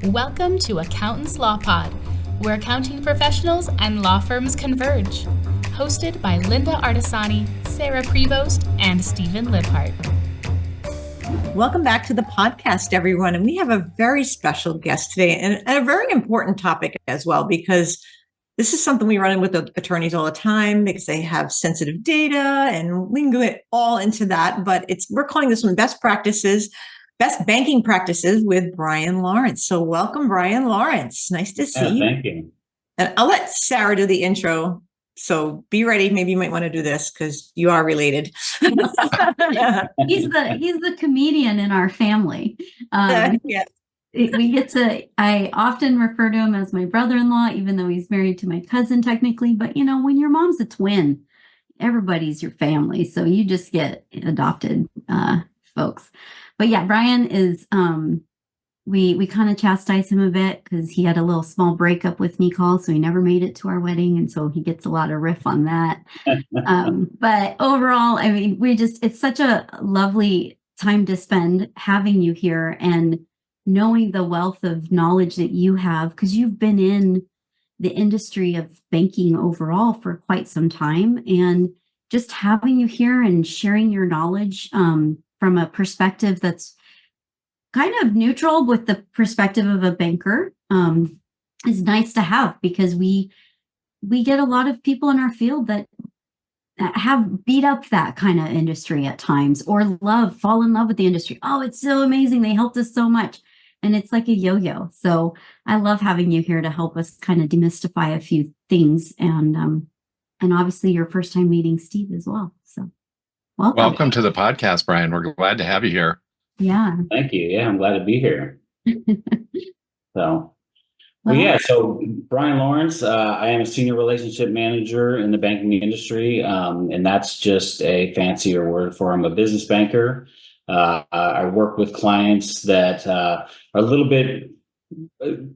Welcome to Accountants Law Pod, where accounting professionals and law firms converge. Hosted by Lynda Artesani, Sarah Prevost, and Steve Libhart. Welcome back to the podcast, everyone. And we have a very special guest today and a very important topic as well, because this is something we run in with the attorneys all the time because they have sensitive data and we can go all into that. But we're calling this one best banking practices with Bryan Lawrence. So welcome, Bryan Lawrence. Nice to see you. Thank you. And I'll let Sarah do the intro. So be ready. Maybe you might want to do this because you are related. He's the comedian in our family. Yeah. I often refer to him as my brother-in-law, even though he's married to my cousin technically. But when your mom's a twin, everybody's your family. So you just get adopted folks. But yeah, Bryan is, we kind of chastise him a bit because he had a little small breakup with Nicole. So he never made it to our wedding. And so he gets a lot of riff on that. But overall, I mean, it's such a lovely time to spend having you here and knowing the wealth of knowledge that you have, because you've been in the industry of banking overall for quite some time, and just having you here and sharing your knowledge from a perspective that's kind of neutral with the perspective of a banker is nice to have, because we get a lot of people in our field that have beat up that kind of industry at times, or fall in love with the industry. Oh, it's so amazing. They helped us so much. And it's like a yo-yo. So I love having you here to help us kind of demystify a few things. And obviously your first time meeting Steve as well. So welcome to the podcast, Bryan. We're glad to have you here. Yeah. Thank you. Yeah, I'm glad to be here. So Bryan Lawrence, I am a senior relationship manager in the banking industry. And that's just a fancier word for I'm a business banker. I work with clients that are a little bit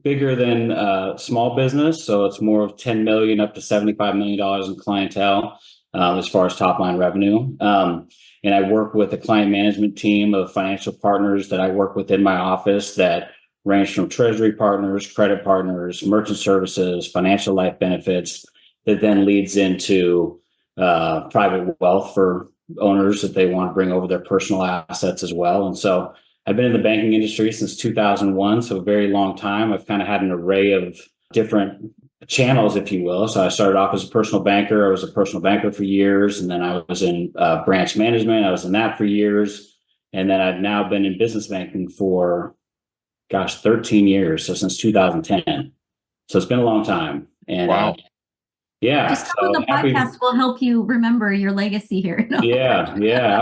bigger than small business. So it's more of 10 million up to $75 million in clientele as far as top line revenue. And I work with a client management team of financial partners that I work with in my office that range from treasury partners, credit partners, merchant services, financial life benefits, that then leads into private wealth for owners that they want to bring over their personal assets as well. And so I've been in the banking industry since 2001, so a very long time. I've kind of had an array of different channels, if you will. So I started off as a personal banker. I was a personal banker for years, and then I was in branch management. I was in that for years. And then I've now been in business banking for, 13 years. So since 2010. So it's been a long time. And wow. Yeah. Just so the podcast will help you remember your legacy here. Yeah,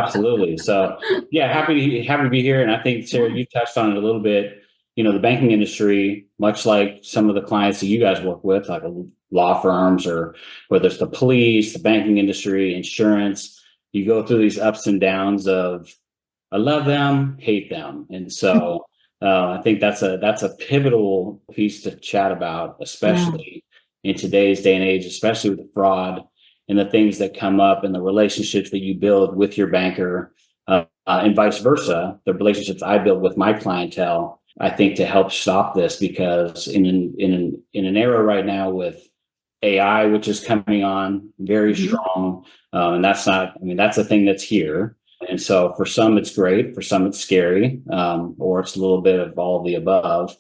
absolutely. So happy to be here. And I think, Sarah, you touched on it a little bit. The banking industry, much like some of the clients that you guys work with, like law firms, or whether it's the police, the banking industry, insurance, you go through these ups and downs of I love them, hate them. And so I think that's a pivotal piece to chat about, especially in today's day and age, especially with the fraud and the things that come up and the relationships that you build with your banker, and vice versa, the relationships I build with my clientele, I think, to help stop this, because in an era right now with AI, which is coming on very strong, and that's a thing that's here. And so for some, it's great. For some, it's scary, or it's a little bit of all of the above.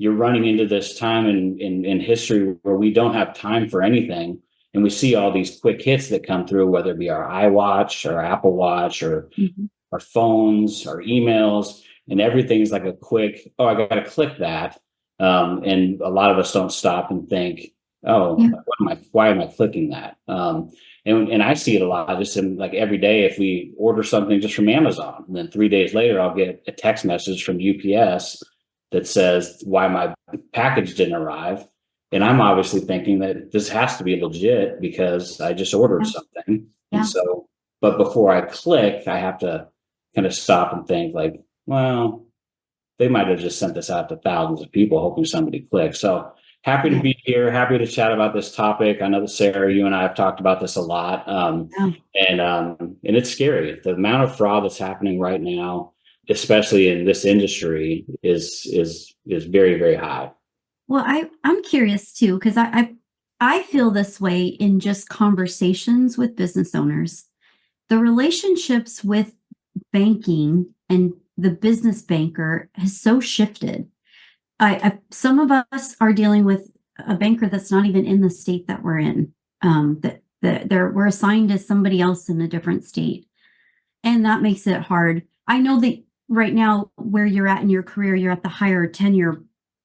You're running into this time in history where we don't have time for anything. And we see all these quick hits that come through, whether it be our iWatch or Apple Watch or our phones or emails, and everything's like a quick, I got to click that. And a lot of us don't stop and think, why am I clicking that? And I see it a lot, just in like every day. If we order something just from Amazon, and then 3 days later, I'll get a text message from UPS that says why my package didn't arrive. And I'm obviously thinking that this has to be legit because I just ordered something. And so, but before I click, I have to kind of stop and think like, well, they might have just sent this out to thousands of people hoping somebody clicks. So happy to be here. Happy to chat about this topic. I know that Sarah, you and I have talked about this a lot. And it's scary. The amount of fraud that's happening right now. especially in this industry, is very, very high. Well, I'm curious too, because I feel this way in just conversations with business owners. The relationships with banking and the business banker has so shifted. Some of us are dealing with a banker that's not even in the state that we're in. We're assigned to somebody else in a different state, and that makes it hard. I know that right now, where you're at in your career, you're at the higher tenure,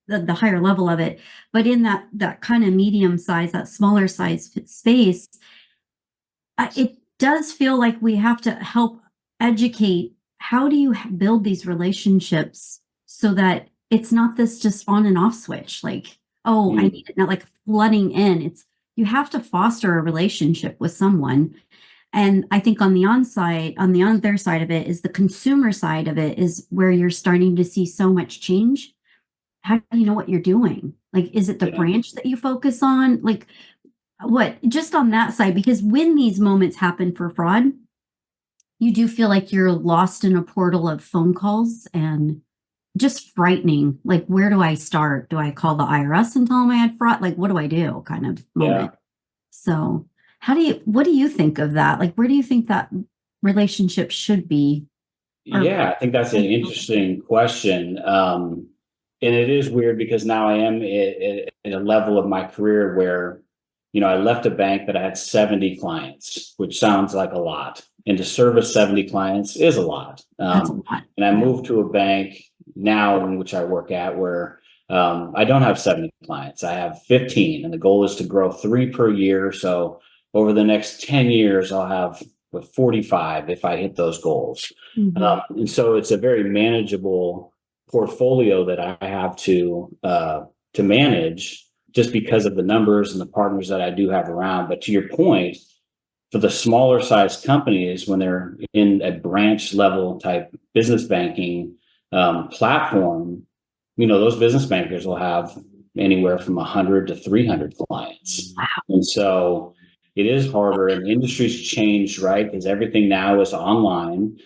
the higher level of it. But in that kind of medium size, that smaller size space, it does feel like we have to help educate. How do you build these relationships so that it's not this just on and off switch? Like, oh, I need it, not like flooding in. You have to foster a relationship with someone. And I think on the other side of it is the consumer side of it, is where you're starting to see so much change. How do you know what you're doing? Like, is it the branch that you focus on? Like, what, just on that side? Because when these moments happen for fraud, you do feel like you're lost in a portal of phone calls and just frightening. Like, where do I start? Do I call the IRS and tell them I had fraud? Like, what do I do? Kind of moment. Yeah. So what do you think of that? Like, where do you think that relationship should be? Yeah, I think that's an interesting question. And it is weird because now I am at a level of my career where, I left a bank that I had 70 clients, which sounds like a lot. And to service 70 clients is a lot. That's a lot. And I moved to a bank now in which I work at where I don't have 70 clients. I have 15, and the goal is to grow 3 per year. So over the next 10 years, I'll have 45 if I hit those goals. Mm-hmm. And so it's a very manageable portfolio that I have to manage, just because of the numbers and the partners that I do have around. But to your point, for the smaller sized companies, when they're in a branch level type business banking platform, those business bankers will have anywhere from 100 to 300 clients. Wow. And so it is harder, and the industry's changed, right? Because everything now is online.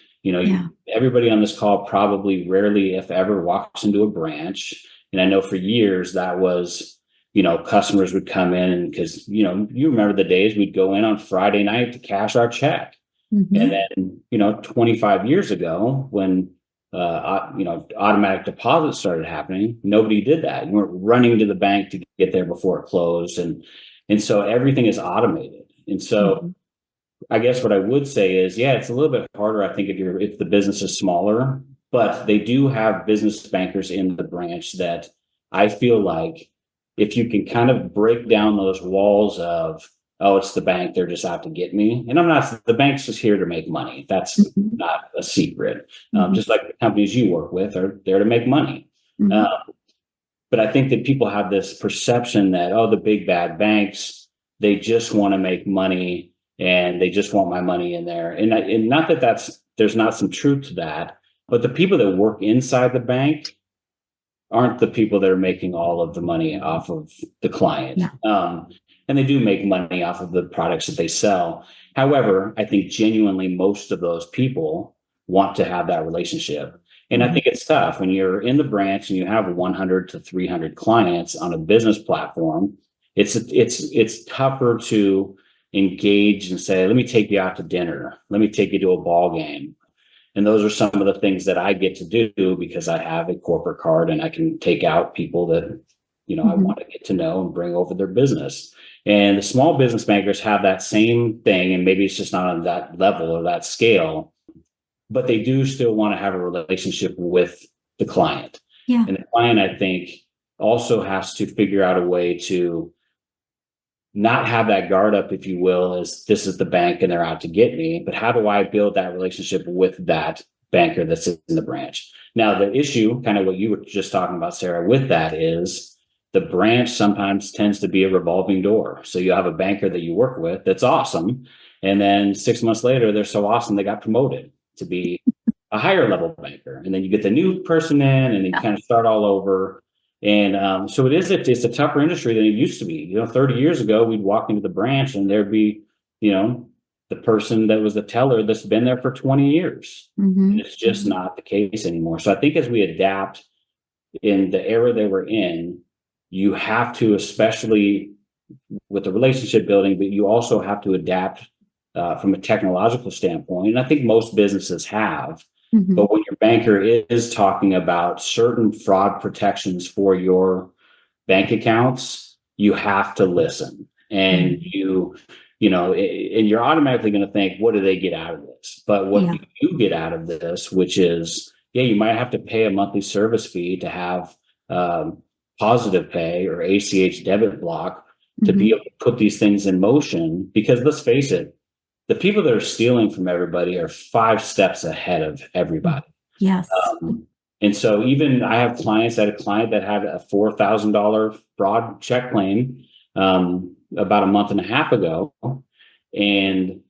Everybody on this call probably rarely, if ever, walks into a branch. And I know for years that was, customers would come in, and because, you remember the days we'd go in on Friday night to cash our check. Mm-hmm. And then, 25 years ago, when, automatic deposits started happening, nobody did that. You weren't running to the bank to get there before it closed. And so everything is automated. And so mm-hmm. I guess what I would say is, it's a little bit harder, I think, if the business is smaller, but they do have business bankers in the branch that I feel like if you can kind of break down those walls of, oh, it's the bank, they're just out to get me. And the bank's just here to make money. That's mm-hmm. not a secret. Mm-hmm. Just like the companies you work with are there to make money. Mm-hmm. But I think that people have this perception that, the big bad banks, they just want to make money and they just want my money in there. And not that there's not some truth to that, but the people that work inside the bank aren't the people that are making all of the money off of the client. Yeah. And they do make money off of the products that they sell. However, I think genuinely most of those people want to have that relationship. And I think it's tough when you're in the branch and you have 100 to 300 clients on a business platform. It's tougher to engage and say, let me take you out to dinner. Let me take you to a ball game. And those are some of the things that I get to do because I have a corporate card and I can take out people that, I want to get to know and bring over their business. And the small business bankers have that same thing. And maybe it's just not on that level or that scale, but they do still want to have a relationship with the client. Yeah. And the client, I think, also has to figure out a way to not have that guard up, if you will, as this is the bank and they're out to get me. But how do I build that relationship with that banker that's in the branch? Now, the issue, kind of what you were just talking about, Sarah, with that is the branch sometimes tends to be a revolving door. So you have a banker that you work with that's awesome. And then 6 months later, they're so awesome, they got promoted to be a higher level banker. And then you get the new person in and you kind of start all over. And so it's a tougher industry than it used to be. 30 years ago, we'd walk into the branch and there'd be, the person that was the teller that's been there for 20 years. Mhm. And it's just not the case anymore. So I think as we adapt in the era that we're in, you have to, especially with the relationship building, but you also have to adapt from a technological standpoint. And I think most businesses have. Mhm. But when your banker is talking about certain fraud protections for your bank accounts, you have to listen. And and you're automatically going to think, what do they get out of this? But what Yeah. do you get out of this, which is, you might have to pay a monthly service fee to have positive pay or ACH debit block to be able to put these things in motion. Because let's face it, the people that are stealing from everybody are 5 steps ahead of everybody. Yes. And so even I have clients, I had a client that had a $4,000 fraud check claim about a month and a half ago. And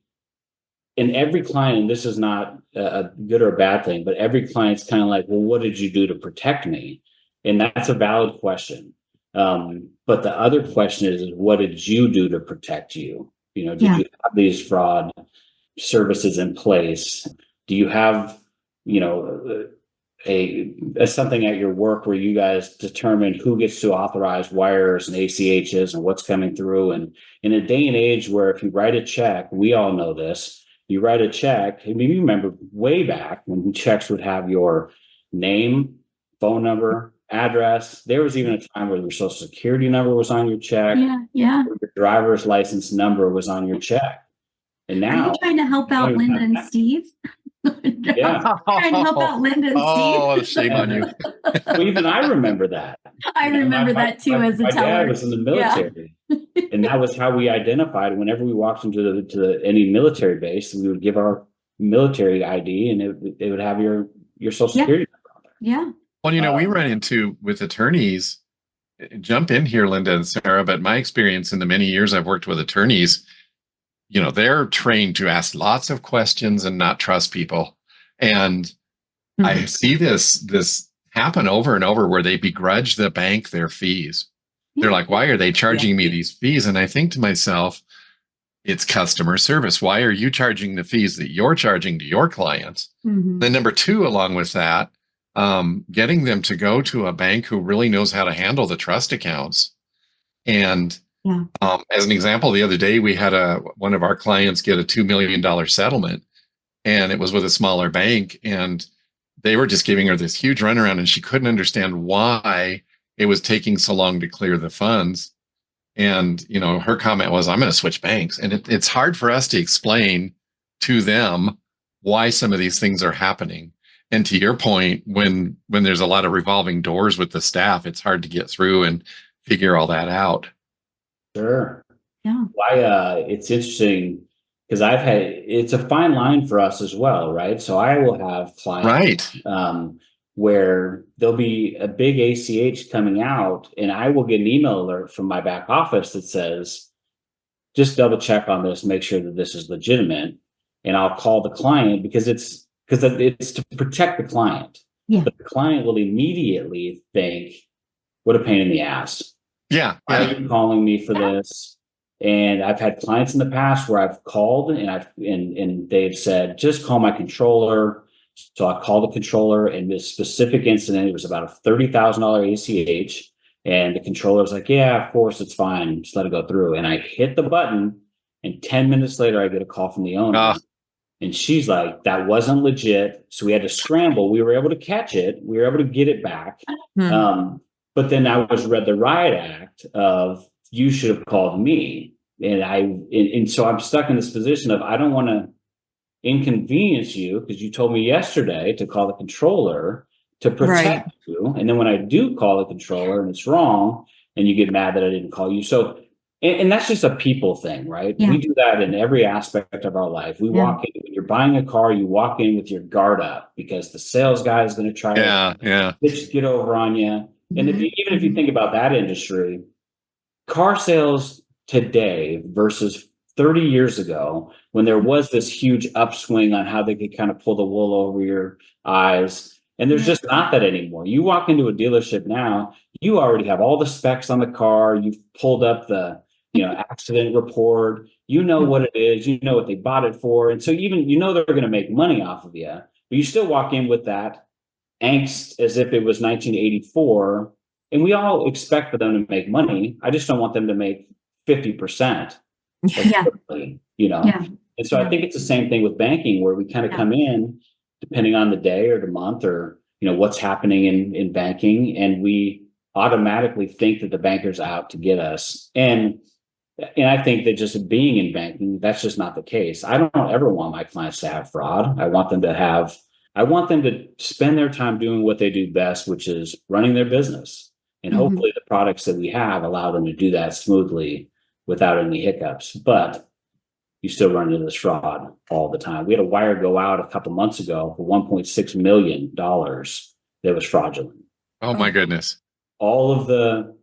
every client, and this is not a good or a bad thing, but every client's kind of like, well, what did you do to protect me? And that's a valid question. But the other question is what did you do to protect you? Did you have these fraud services in place? Do you have, a something at your work where you guys determine who gets to authorize wires and ACHs and what's coming through? And in a day and age where if you write a check, we all know this, you write a check. I mean, you remember way back when checks would have your name, phone number, address. There was even a time where your social security number was on your check. Yeah. Your driver's license number was on your check. And now, are you trying to help out Lynda and Steve? Yeah. Trying to help out Lynda and Steve. Oh, shame on you. Well, even I remember that. I remember that too as a my teller. dad was in the military, and that was how we identified. Whenever we walked into any military base, we would give our military ID, and it would have your social security number on there. Yeah. Well, we run into with attorneys. Jump in here, Lynda and Sarah. But my experience in the many years I've worked with attorneys, they're trained to ask lots of questions and not trust people. And I see this happen over and over where they begrudge the bank their fees. They're like, why are they charging me these fees? And I think to myself, it's customer service. Why are you charging the fees that you're charging to your clients? Then number 2, along with that, getting them to go to a bank who really knows how to handle the trust accounts. And as an example, the other day we had one of our clients get a $2 million settlement, and it was with a smaller bank, and they were just giving her this huge runaround, and she couldn't understand why it was taking so long to clear the funds. And her comment was, I'm going to switch banks. And it's hard for us to explain to them why some of these things are happening. And to your point, when there's a lot of revolving doors with the staff, it's hard to get through and figure all that out. Sure. Yeah. Why? It's interesting because it's a fine line for us as well, right? So I will have clients, where there'll be a big ACH coming out, and I will get an email alert from my back office that says, just double check on this, make sure that this is legitimate. And I'll call the client because it's to protect the client. Yeah. But the client will immediately think, what a pain in the ass. Yeah. Why are you calling me for this? And I've had clients in the past where I've called and they've said, just call my controller. So I called the controller, and this specific incident, it was about a $30,000 ACH. And the controller was like, yeah, of course, it's fine. Just let it go through. And I hit the button, and 10 minutes later, I get a call from the owner. And she's like, that wasn't legit. So we had to scramble. We were able to catch it. We were able to get it back. But then I was read the riot act of, you should have called me. And so I'm stuck in this position of, I don't want to inconvenience you because you told me yesterday to call the controller to protect you. And then when I do call the controller and it's wrong, and you get mad that I didn't call you. So, and that's just a people thing, right? Yeah. We do that in every aspect of our life. We walk in, when you're buying a car, you walk in with your guard up because the sales guy is going to try to get over on you. And even if you think about that industry, car sales today versus 30 years ago, when there was this huge upswing on how they could kind of pull the wool over your eyes, and there's just not that anymore. You walk into a dealership now, you already have all the specs on the car. You've pulled up the accident report. You know what it is, you know what they bought it for. And so even, they're going to make money off of you, but you still walk in with that angst as if it was 1984. And we all expect for them to make money. I just don't want them to make 50%. Yeah. Quickly, Yeah. And so I think it's the same thing with banking, where we kind of come in depending on the day or the month or, what's happening in banking. And we automatically think that the banker's out to get us. And I think that just being in banking, that's just not the case. I don't ever want my clients to have fraud. I want them to spend their time doing what they do best, which is running their business. And hopefully the products that we have allow them to do that smoothly without any hiccups. But you still run into this fraud all the time. We had a wire go out a couple months ago for $1.6 million that was fraudulent. Oh my goodness. All of the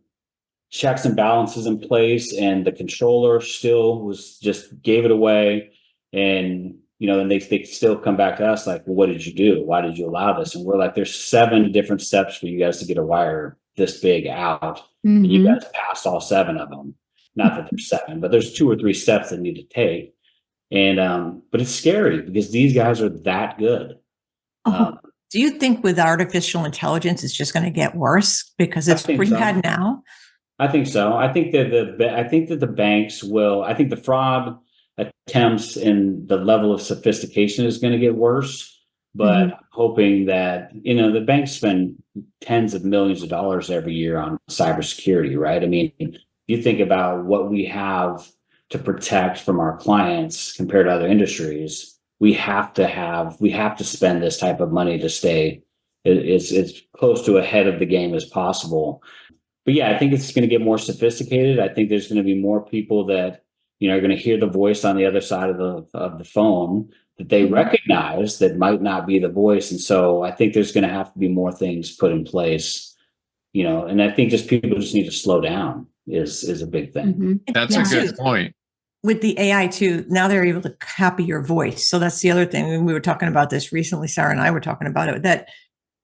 checks and balances in place, and the controller still just gave it away. And, and they still come back to us like, well, what did you do? Why did you allow this? And we're like, there's 7 different steps for you guys to get a wire this big out. And you guys passed all 7 of them. Not that there's 7, but there's 2 or 3 steps that need to take. And, but it's scary because these guys are that good. Do you think with artificial intelligence, it's just going to get worse because it's pretty bad now? I think so. I think that the banks will. I think the fraud attempts and the level of sophistication is going to get worse. But I'm hoping that the banks spend tens of millions of dollars every year on cybersecurity, right? I mean, you think about what we have to protect from our clients compared to other industries. We have to spend this type of money to stay as close to ahead of the game as possible. But yeah, I think it's going to get more sophisticated. I think there's going to be more people that, are going to hear the voice on the other side of the phone that they recognize that might not be the voice. And so I think there's going to have to be more things put in place, and I think just people just need to slow down is a big thing. That's a good point. With the AI too, now they're able to copy your voice. So that's the other thing. And we were talking about this recently. Sarah and I were talking about it, that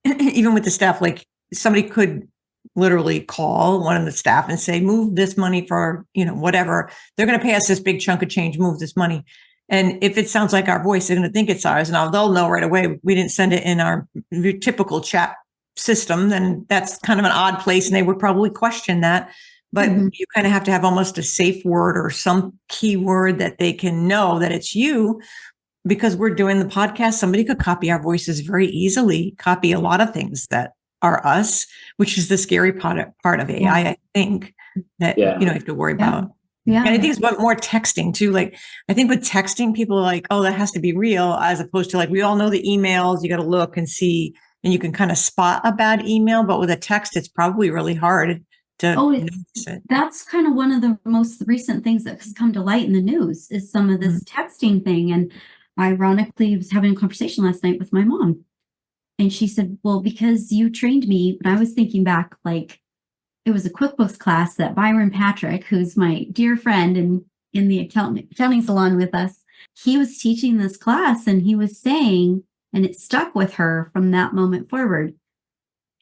even with the staff, like somebody could literally call one of the staff and say, move this money for, whatever. They're going to pay us this big chunk of change, move this money. And if it sounds like our voice, they're going to think it's ours. Now they'll know right away we didn't send it in our typical chat system. Then that's kind of an odd place. And they would probably question that. But you kind of have to have almost a safe word or some keyword that they can know that it's you. Because we're doing the podcast, somebody could copy our voices very easily, copy a lot of things that are us, which is the scary part of AI, I think, that you have to worry about. Yeah. And I think it's more texting too. Like, I think with texting, people are like, oh, that has to be real, as opposed to like, we all know the emails, you got to look and see, and you can kind of spot a bad email. But with a text, it's probably really hard to notice it. That's kind of one of the most recent things that has come to light in the news is some of this texting thing. And ironically, I was having a conversation last night with my mom. And she said, well, because you trained me, when I was thinking back, like it was a QuickBooks class that Byron Patrick, who's my dear friend and in the accounting salon with us, he was teaching this class and he was saying, and it stuck with her from that moment forward,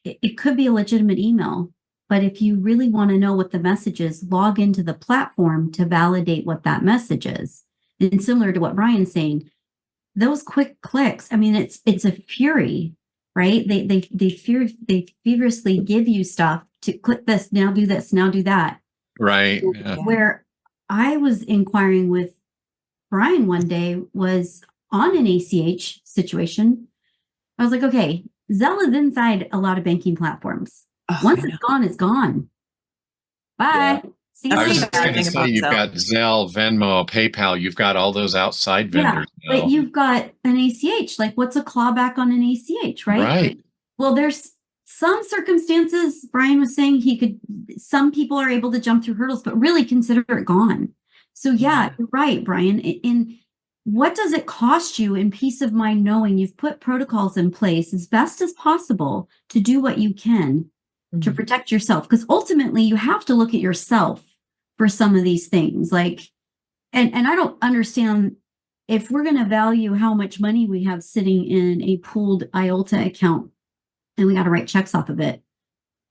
it could be a legitimate email. But if you really want to know what the message is, log into the platform to validate what that message is. And similar to what Brian's saying, those quick clicks, I mean, it's a fury, right? They feverishly give you stuff to click this, now do this, now do that. Right. Yeah. Where I was inquiring with Brian one day was on an ACH situation. I was like, okay, Zelle is inside a lot of banking platforms. Once it's gone, it's gone. Bye. Yeah. See you I was later. just going to say, you've got Zelle, Venmo, PayPal. You've got all those outside vendors now. But you've got an ACH. Like, what's a clawback on an ACH, right? Right. Well, there's some circumstances, Brian was saying some people are able to jump through hurdles, but really consider it gone. So yeah, you're right, Brian. In what does it cost you in peace of mind knowing you've put protocols in place as best as possible to do what you can to protect yourself? Because ultimately you have to look at yourself for some of these things. Like, and I don't understand if we're going to value how much money we have sitting in a pooled IOLTA account and we got to write checks off of it.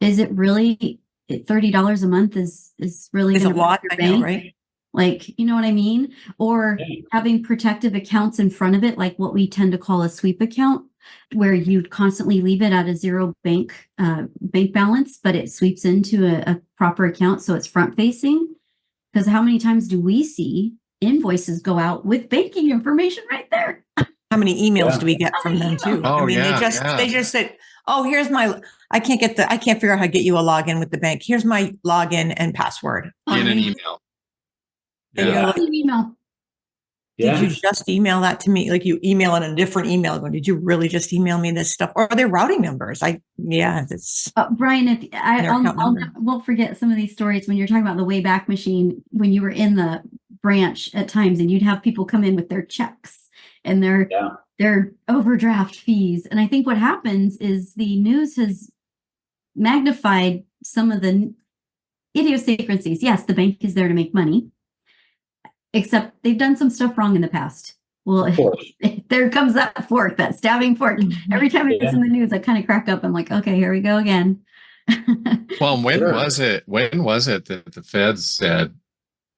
Is it really $30 a month is really It's a lot, I know, right? Like, you know what I mean? Or Yeah. having protective accounts in front of it, like what we tend to call a sweep account, where you'd constantly leave it at a zero bank balance, but it sweeps into a proper account, so it's front facing. Because how many times do we see invoices go out with banking information right there? How many emails Yeah. do we get from them too? Oh, I mean, yeah, they just said, "Oh, here's my. I can't figure out how to get you a login with the bank. Here's my login and password." In an email. And you're Yeah. like, Email. "Did Yeah. you just email that to me? Like you email in a different email? Going, did you really just email me this stuff? Or are they routing numbers? It's Brian, if Their account I number. won't forget some of these stories when you're talking about the Wayback Machine, when you were in the branch at times and you'd have people come in with their checks and Yeah. their overdraft fees. And I think what happens is the news has magnified some of the idiosyncrasies. Yes, the bank is there to make money, except they've done some stuff wrong in the past. Well, Of course. there comes that fork, that stabbing fork. Every time it's Yeah. in the news, I kind of crack up. I'm like, okay, here we go again. Well, when Sure. was it that the feds said,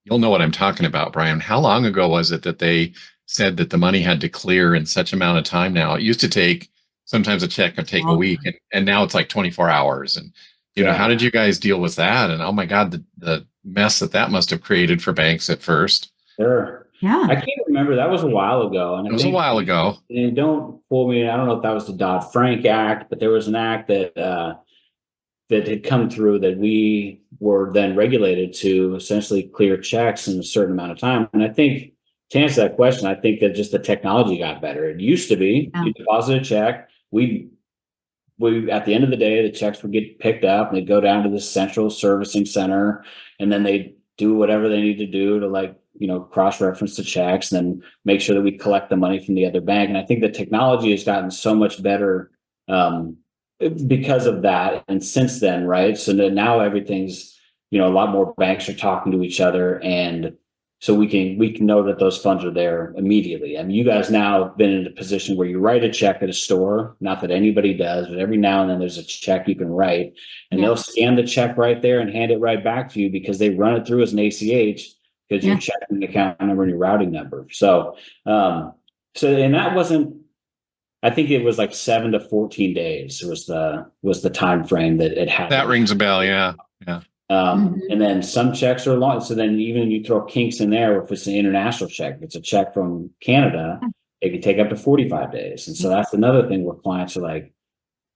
you'll know what I'm talking about, Brian? How long ago was it that they said that the money had to clear in such amount of time now? It used to take, sometimes a check would take a week, and now it's like 24 hours. And, you know, Yeah. how did you guys deal with that? And oh my God, the mess that must have created for banks at first. Sure. Yeah. I can't remember. That was a while ago. And It was a while ago. And don't quote me. I don't know if that was the Dodd-Frank Act, but there was an act that that had come through that we were then regulated to essentially clear checks in a certain amount of time. And I think to answer that question, I think that just the technology got better. It used to be you deposit a check, we at the end of the day, the checks would get picked up and they'd go down to the central servicing center, and then they do whatever they need to do to, like, you know, cross-reference the checks and then make sure that we collect the money from the other bank. And I think the technology has gotten so much better because of that. And since then, right? So that now everything's, you know, a lot more banks are talking to each other, and so we can know that those funds are there immediately. I mean, you guys now have been in a position where you write a check at a store, not that anybody does, but every now and then there's a check you can write, and they'll scan the check right there and hand it right back to you because they run it through as an ACH because you're checking the account number and your routing number. So, and that wasn't, I think it was like 7 to 14 days was the time frame that it had. That rings a bell. Yeah. Yeah. And then some checks are long. So then even you throw kinks in there, if it's an international check, if it's a check from Canada, it can take up to 45 days. And so that's another thing where clients are like,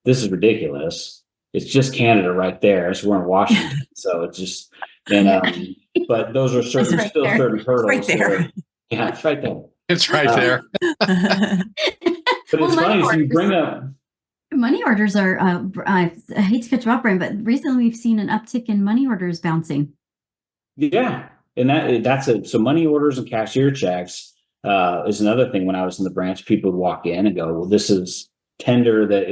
this is ridiculous. It's just Canada right there. So we're in Washington. So it's just, and, but those are certain hurdles. Right there. Yeah, it's right there. It's right there. But it's funny, so you bring up, money orders are, I hate to cut you off, Brian, but recently we've seen an uptick in money orders bouncing. yeah, and that's it. So money orders and cashier checks is another thing. When I was in the branch, people would walk in and go, well, this is tender that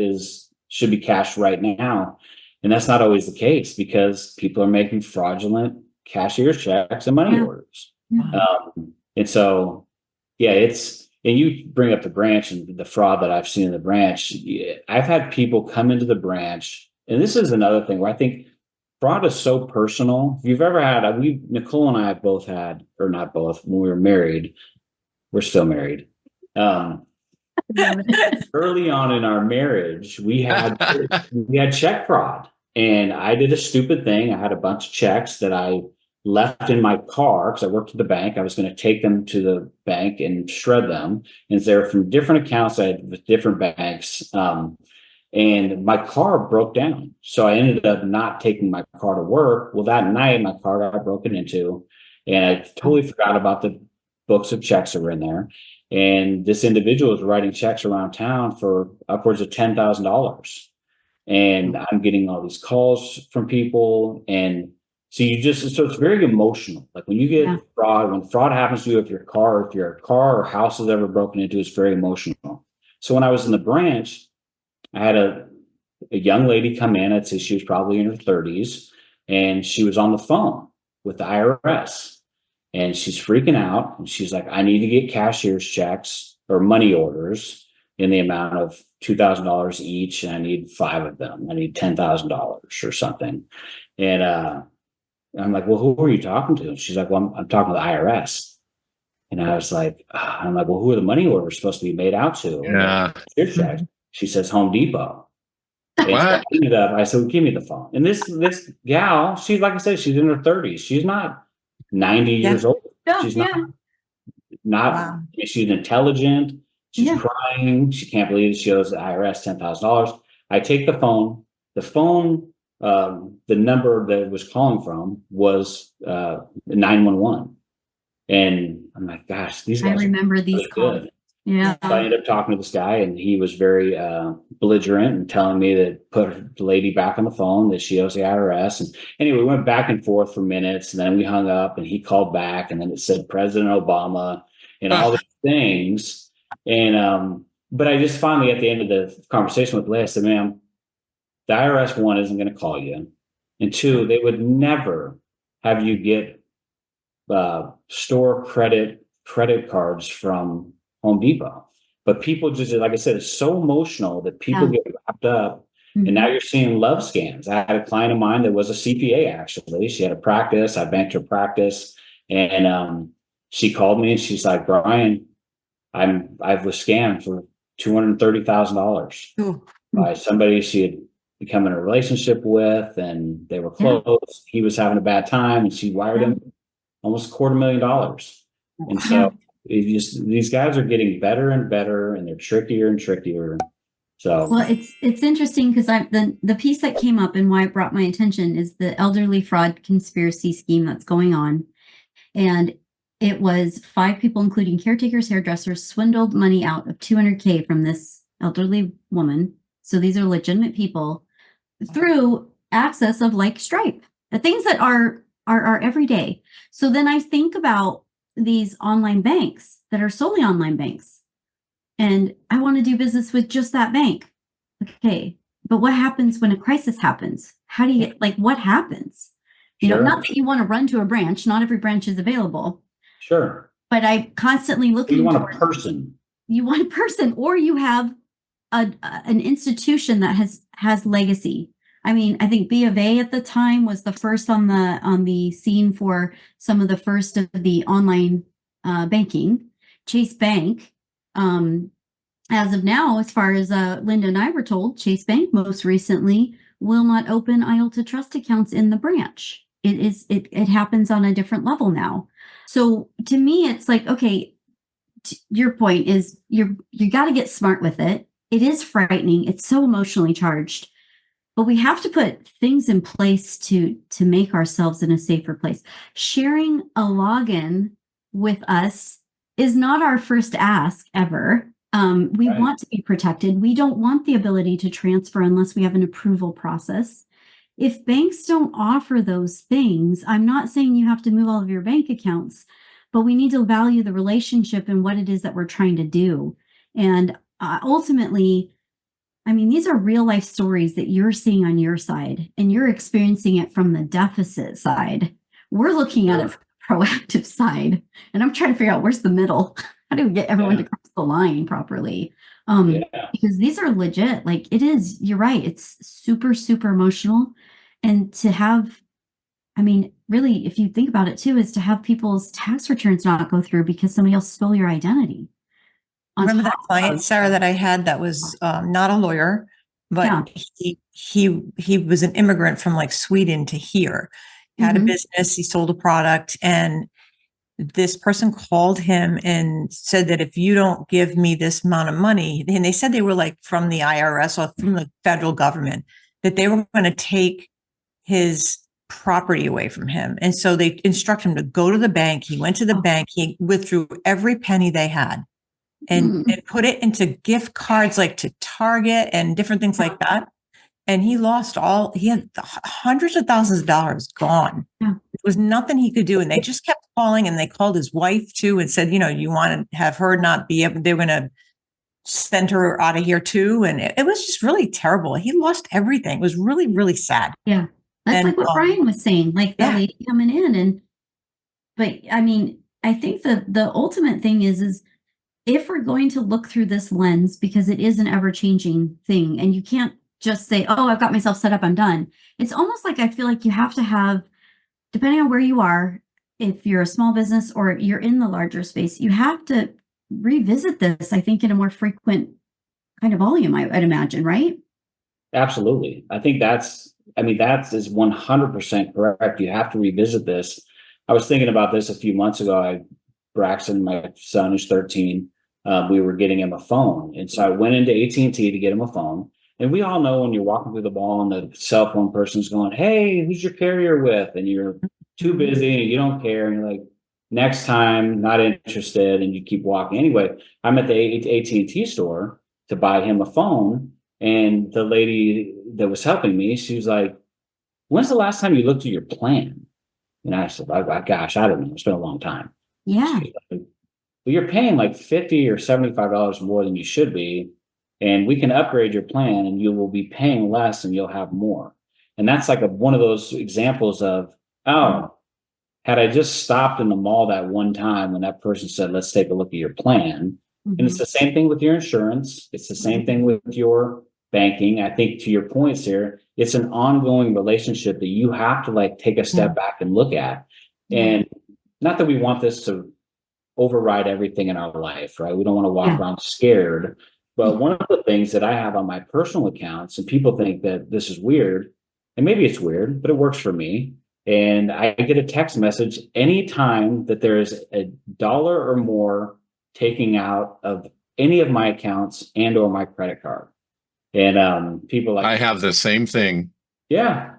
should be cashed right now. And that's not always the case because people are making fraudulent cashier checks and money orders. And so, and you bring up the branch and the fraud that I've seen in the branch. I've had people come into the branch, and this is another thing where I think fraud is so personal. If you've ever had, Nicole and I have both had, or not both, when we were married, we're still married. Early on in our marriage, we had check fraud, and I did a stupid thing. I had a bunch of checks that I left in my car because I worked at the bank. I was going to take them to the bank and shred them. And they're from different accounts I had with different banks. And my car broke down. So I ended up not taking my car to work. Well, that night, my car got broken into, and I totally forgot about the books of checks that were in there. And this individual was writing checks around town for upwards of $10,000. And I'm getting all these calls from people, and so it's very emotional. Like when you get fraud, when fraud happens to you, if your car or house is ever broken into, it's very emotional. So when I was in the branch, I had a young lady come in. I'd say she was probably in her 30s, and she was on the phone with the IRS, and she's freaking out. And she's like, I need to get cashier's checks or money orders in the amount of $2,000 each, and I need 5 of them. I need $10,000 or something. And And I'm like, well, who are you talking to? And she's like, well, I'm talking to the IRS. And I was like, I'm like, well, who are the money orders supposed to be made out to? Yeah. She says Home Depot. And so What? I said, well, give me the phone. And this gal, she's like I said, she's in her 30s. She's not 90 years old. Yeah, She's yeah. not, Wow. she's intelligent. She's Yeah. crying. She can't believe it. She owes the IRS $10,000. I take the phone. The number that it was calling from was 911. And I'm like, gosh, these I guys are remember these really calls. good. Yeah. So I ended up talking to this guy, and he was very belligerent and telling me to put the lady back on the phone, that she owes the IRS. And anyway, we went back and forth for minutes, and then we hung up, and he called back, and then it said President Obama and all these things. And but I just finally, at the end of the conversation with Leigh, I said, ma'am, the IRS, one, isn't going to call you, and two, they would never have you get store credit cards from Home Depot. But people just, like I said, it's so emotional that people get wrapped up. Mhm. And now you're seeing love scams. I had a client of mine that was a CPA, actually. She had a practice. I banked her practice. And she called me and she's like, Bryan, I was scammed for $230,000 Ooh. by somebody she had become in a relationship with, and they were close. He was having a bad time, and she wired him almost $250,000. And so these guys are getting better and better, and they're trickier and trickier. So, well, it's interesting because the piece that came up and why it brought my attention is the elderly fraud conspiracy scheme that's going on. And it was 5 people, including caretakers, hairdressers, swindled money out of $200K from this elderly woman. So these are legitimate people through access of like Stripe, the things that are everyday. So then I think about these online banks that are solely online banks, and I want to do business with just that bank. Okay, but what happens when a crisis happens? How do you get, like, what happens? You know, not that you want to run to a branch. Not every branch is available. Sure. But I constantly looking. You want a person. You want a person, or you have an institution that has legacy. I mean, I think B of A at the time was the first on the scene for some of the first of the online banking. Chase Bank, as of now, as far as Lynda and I were told, Chase Bank most recently will not open IELTS Trust accounts in the branch. It happens on a different level now. So to me, it's like, okay, your point is you got to get smart with it. It is frightening. It's so emotionally charged. But we have to put things in place to make ourselves in a safer place. Sharing a login with us is not our first ask ever. We want to be protected. We don't want the ability to transfer unless we have an approval process. If banks don't offer those things, I'm not saying you have to move all of your bank accounts, but we need to value the relationship and what it is that we're trying to do. And ultimately, I mean, these are real life stories that you're seeing on your side, and you're experiencing it from the deficit side. We're looking at it from the proactive side, and I'm trying to figure out where's the middle. How do we get everyone to cross the line properly? Because these are legit. Like, it is, you're right. It's super, super emotional. And to have, I mean, really, if you think about it too, is to have people's tax returns not go through because somebody else stole your identity. Remember that client, Sarah, that I had that was not a lawyer, but he was an immigrant from like Sweden to here. He had a business, he sold a product, and this person called him and said that if you don't give me this amount of money, and they said they were like from the IRS or from the federal government, that they were going to take his property away from him. And so they instructed him to go to the bank. He went to the bank, he withdrew every penny they had. And put it into gift cards like to Target and different things like that. And he lost he had hundreds of thousands of dollars gone. Yeah. There was nothing he could do. And they just kept calling, and they called his wife too and said, you know, you want to have her not be able, they were going to send her out of here too. And it was just really terrible. He lost everything. It was really, really sad. Yeah. That's like what Bryan was saying, like the lady coming in. But I mean, I think the ultimate thing is if we're going to look through this lens, because it is an ever-changing thing, and you can't just say, oh, I've got myself set up, I'm done. It's almost like I feel like you have to have depending on where you are, if you're a small business or you're in the larger space, you have to revisit this, I think, in a more frequent kind of volume, I'd imagine, right? Absolutely. I think that is 100% correct. You have to revisit this. I was thinking about this a few months ago. Braxton, my son, who's 13, we were getting him a phone. And so I went into AT&T to get him a phone. And we all know when you're walking through the mall and the cell phone person's going, hey, who's your carrier with? And you're too busy and you don't care. And you're like, next time, not interested. And you keep walking. Anyway, I'm at the AT&T store to buy him a phone. And the lady that was helping me, she was like, when's the last time you looked at your plan? And I said, gosh, I don't know. It's been a long time. Yeah. She's like, well, you're paying like $50 or $75 more than you should be. And we can upgrade your plan and you will be paying less and you'll have more. And that's like one of those examples of, oh, had I just stopped in the mall that one time when that person said, let's take a look at your plan. And it's the same thing with your insurance. It's the same thing with your banking. I think to your points here, it's an ongoing relationship that you have to like take a step back and look at. And not that we want this to override everything in our life, right? We don't want to walk around scared. But one of the things that I have on my personal accounts, and people think that this is weird, and maybe it's weird, but it works for me. And I get a text message anytime that there is $1 or more taking out of any of my accounts and or my credit card. And people like, I have the same thing. Yeah.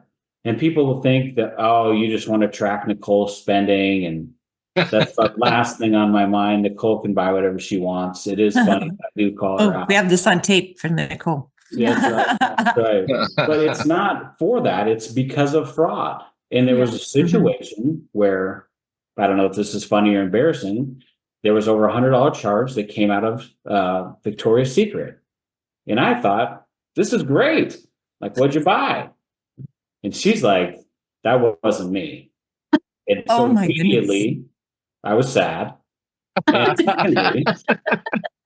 And people will think that, oh, you just want to track Nicole's spending. And that's the last thing on my mind. Nicole can buy whatever she wants. It is funny. I do call her out. We have this on tape for Nicole. Yeah, that's right. But it's not for that. It's because of fraud. And there was a situation where, I don't know if this is funny or embarrassing, there was over $100 charge that came out of Victoria's Secret. And I thought, this is great. Like, what'd you buy? And she's like, that wasn't me. And so immediately I was sad. And secondly,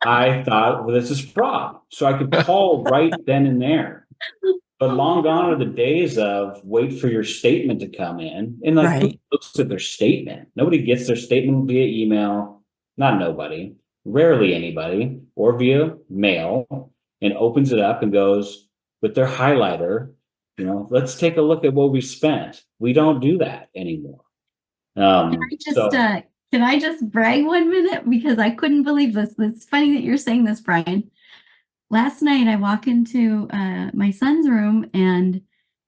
I thought, well, this is fraud. So I could call right then and there. But long gone are the days of wait for your statement to come in. And like, who looks at their statement? Nobody gets their statement via email. Not nobody, rarely anybody, or via mail, and opens it up and goes with their highlighter, let's take a look at what we spent. We don't do that anymore. Can I just brag 1 minute? Because I couldn't believe this. It's funny that you're saying this, Bryan. Last night I walk into my son's room and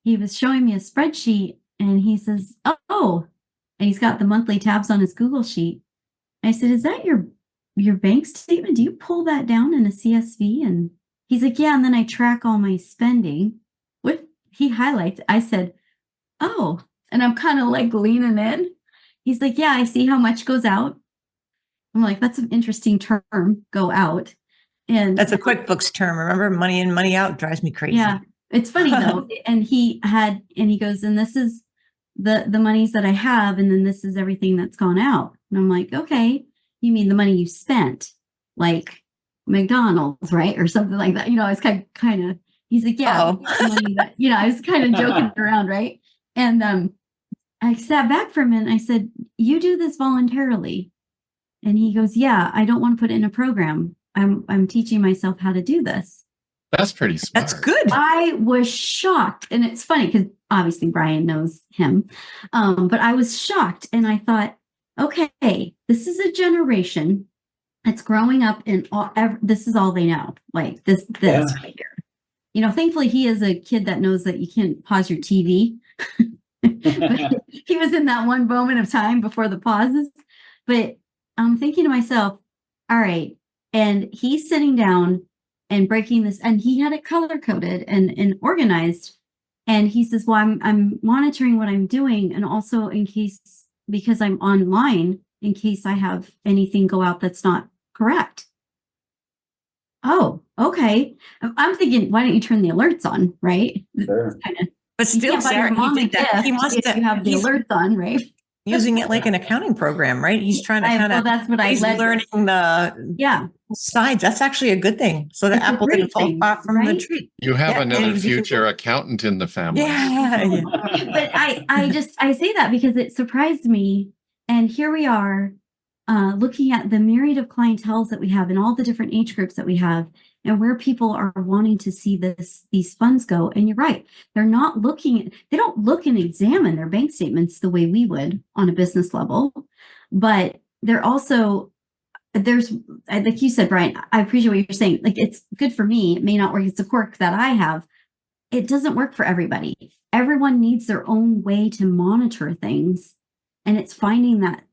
he was showing me a spreadsheet and he says, oh, and he's got the monthly tabs on his Google sheet. I said, is that your bank statement? Do you pull that down in a CSV? And he's like, yeah. And then I track all my spending. What he highlights, I said, oh, and I'm kind of like leaning in. He's like, yeah, I see how much goes out. I'm like, that's an interesting term, go out. And that's a QuickBooks term. Remember, money in, money out drives me crazy. Yeah. It's funny though. And he goes, and this is the monies that I have. And then this is everything that's gone out. And I'm like, okay, you mean the money you spent, like McDonald's, right? Or something like that. It's kind of, he's like, yeah, money that, I was kind of joking around. Right. And, I sat back for a minute and I said, you do this voluntarily. And he goes, yeah, I don't want to put it in a program. I'm teaching myself how to do this. That's pretty smart. That's good. I was shocked. And it's funny because obviously Bryan knows him. But I was shocked and I thought, okay, this is a generation that's growing up and this is all they know. Like this right here. Thankfully he is a kid that knows that you can't pause your TV. He was in that one moment of time before the pauses. But I'm thinking to myself, all right. And he's sitting down and breaking this, and he had it color coded and organized. And he says, well, I'm monitoring what I'm doing. And also in case, because I'm online, in case I have anything go out that's not correct. Oh, okay. I'm thinking, why don't you turn the alerts on? Right. Sure. But still, Sarah, he wants to have the alerts on, right? Using it like an accounting program, right? He's trying to that's what I learning the sides. That's actually a good thing. So the It's a apple great didn't fall thing, far from the right? tree. You have Yeah, another and you can- future accountant in the family. Yeah. But I say that because it surprised me. And here we are, looking at the myriad of clientels that we have and all the different age groups that we have and where people are wanting to see these funds go. And you're right. They don't look and examine their bank statements the way we would on a business level, but they're also, like you said, Bryan, I appreciate what you're saying. Like, it's good for me. It may not work. It's a quirk that I have. It doesn't work for everybody. Everyone needs their own way to monitor things. And it's finding that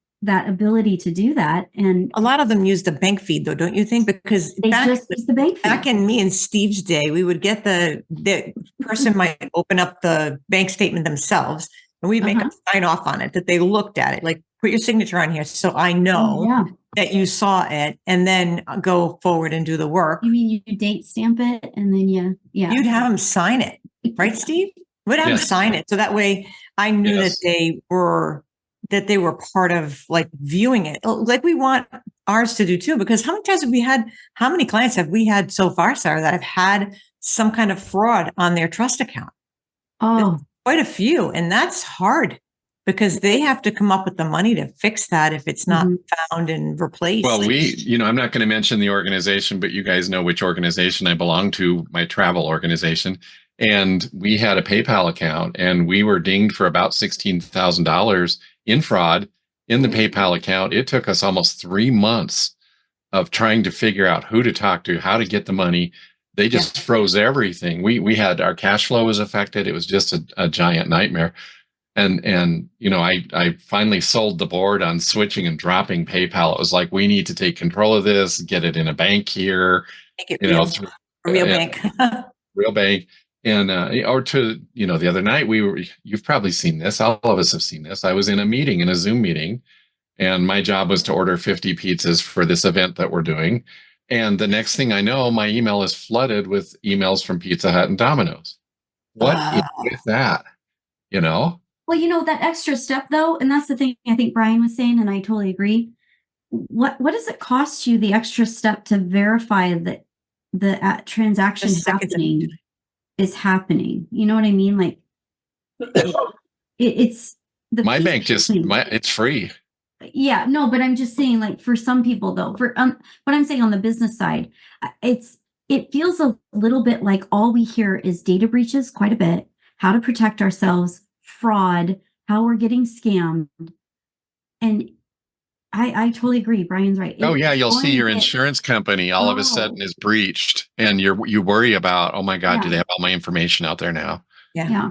ability to do that. And A lot of them use the bank feed, though, don't you think? Because they just use the bank feed. back in me and Steve's day, we would get the person might open up the bank statement themselves, and we'd make them sign off on it, that they looked at it, like, put your signature on here so I know that you saw it, and then go forward and do the work. You mean you date stamp it and then You'd have them sign it, right, Steve? We'd have them sign it. So that way I knew that they were part of, like, viewing it like we want ours to do too. Because how many clients have we had so far, Sarah, that have had some kind of fraud on their trust account? Oh, Quite a few. And that's hard because they have to come up with the money to fix that if it's not found and replaced. Well, I'm not going to mention the organization, but you guys know which organization I belong to, my travel organization. And we had a PayPal account and we were dinged for about $16,000 in fraud in the PayPal account. It took us almost 3 months of trying to figure out who to talk to, how to get the money. They just froze everything. We had, our cash flow was affected. It was just a giant nightmare. And I finally sold the board on switching and dropping PayPal. It was like, we need to take control of this, get it in a bank here, Make it real bank. Real bank. And the other night you've probably seen this. All of us have seen this. I was in a Zoom meeting, and my job was to order 50 pizzas for this event that we're doing. And the next thing I know, my email is flooded with emails from Pizza Hut and Domino's. What is with that? Well, that extra step though, and that's the thing I think Bryan was saying, and I totally agree. What does it cost you, the extra step, to verify that the transaction is happening? You know what I mean? Like, it's the my bank it's free. Yeah, no, but I'm just saying, like, for some people though, for what I'm saying on the business side, it feels a little bit like all we hear is data breaches, quite a bit, how to protect ourselves, fraud, how we're getting scammed. And I totally agree. Bryan's right. You'll see your insurance company all of a sudden is breached, and you worry about, oh my God, do they have all my information out there now? Yeah.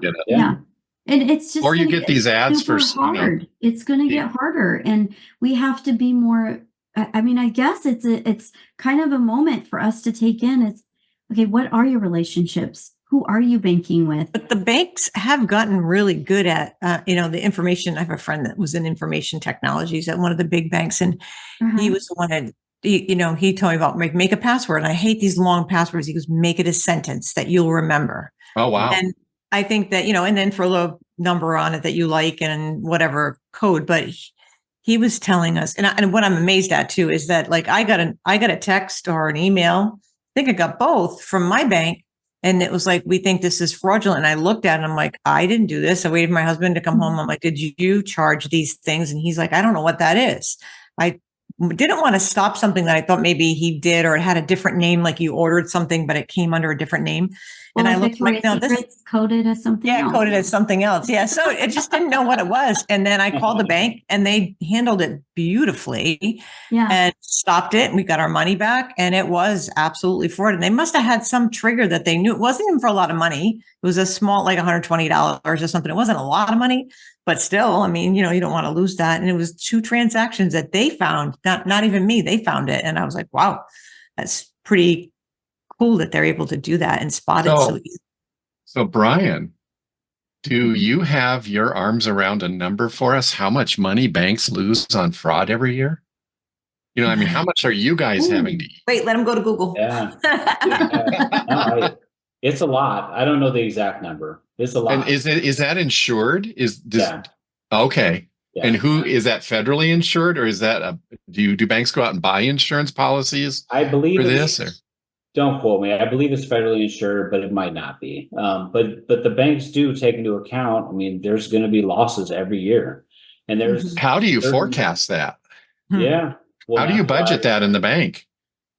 And it's just, or you get these ads for hard. It's going to get harder, and we have to be more. I mean, I guess it's kind of a moment for us to take in. It's okay. What are your relationships? Who are you banking with? But the banks have gotten really good at, the information. I have a friend that was in information technologies at one of the big banks, and he was the one that, he told me about make a password. And I hate these long passwords. He goes, make it a sentence that you'll remember. Oh, wow. And I think that, and then for a little number on it that you like and whatever code, but he was telling us, and what I'm amazed at too, is that, like, I got a text or an email. I think I got both from my bank. And it was like, we think this is fraudulent. And I looked at it and I'm like, I didn't do this. I waited for my husband to come home. I'm like, did you charge these things? And he's like, I don't know what that is. I didn't want to stop something that I thought maybe he did, or it had a different name, like you ordered something, but it came under a different name. Well, and I looked like, no, this is coded as something else. Coded as something else. Yeah. So it just didn't know what it was. And then I called the bank and they handled it beautifully and stopped it. And we got our money back, and it was absolutely fraud. And they must have had some trigger that they knew. It wasn't even for a lot of money. It was a small, like $120 or something. It wasn't a lot of money, but still, I mean, you don't want to lose that. And it was 2 transactions that they found, not even me, they found it. And I was like, wow, that's pretty cool that they're able to do that and spot it so easily. So Bryan, do you have your arms around a number for us? How much money banks lose on fraud every year? How much are you guys having to eat? Wait, let him go to Google. Yeah. It's a lot. I don't know the exact number. It's a lot. And is that insured? Okay. Yeah. And who is that federally insured, or is that do banks go out and buy insurance policies I believe for this? Or? Don't quote me. I believe it's federally insured, but it might not be. But the banks do take into account. I mean, there's going to be losses every year, and there's How do you forecast that? Yeah. Well, How do you that's why- budget that in the bank?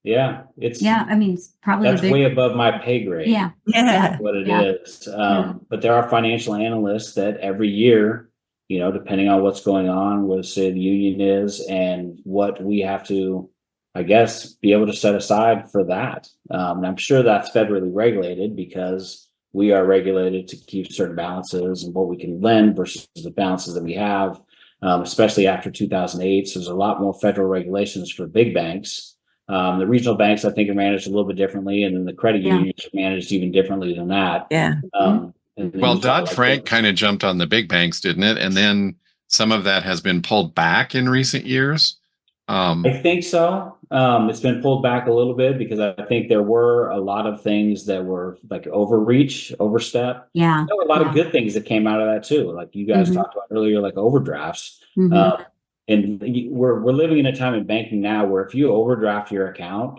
Yeah, it's I mean, it's probably that's way above my pay grade. Yeah. Yeah. What it Yeah. is. But there are financial analysts that every year, depending on what's going on, what say the union is, and what we have to, I guess, be able to set aside for that. And I'm sure that's federally regulated because we are regulated to keep certain balances and what we can lend versus the balances that we have, especially after 2008. So there's a lot more federal regulations for big banks. The regional banks, I think, are managed a little bit differently, and then the credit unions are managed even differently than that. Yeah. And then Well, you've got, Dodd-Frank kind of jumped on the big banks, didn't it? And then some of that has been pulled back in recent years. I think so. It's been pulled back a little bit because I think there were a lot of things that were like overreach, overstep. Yeah. There were a lot of good things that came out of that too. Like you guys talked about earlier, like overdrafts. And we're living in a time in banking now where if you overdraft your account,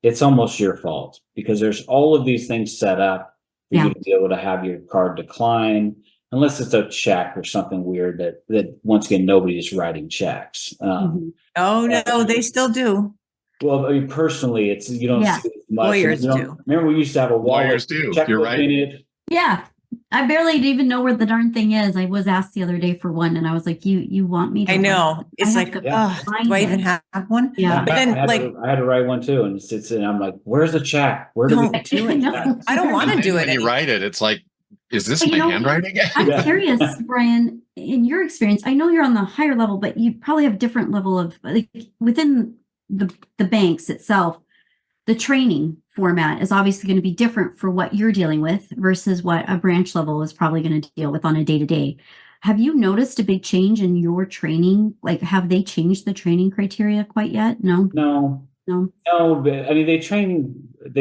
it's almost your fault because there's all of these things set up for you to be able to have your card decline, unless it's a check or something weird that once again, nobody's writing checks. Oh no, they still do. Well, I mean, personally, you don't see it as much. Lawyers do. Remember, we used to have a wallet, Lawyers do. checkbook You're right. in it. Yeah. I barely even know where the darn thing is. I was asked the other day for one, and I was like, "You want me to?" I know. It's have like, to do I even have one? Yeah. But then, I had to write one too, and I'm like, "Where's the check? Where do we Don't do it?" No. I don't want to do it. When you write it, it's like, is this But my you know, handwriting? I'm Yeah. curious, Brian, in your experience, I know you're on the higher level, but you probably have a different level of like within the banks itself. The training format is obviously going to be different for what you're dealing with versus what a branch level is probably going to deal with on a day-to-day. Have you noticed a big change in your training? Like, have they changed the training criteria quite yet? No. But I mean, they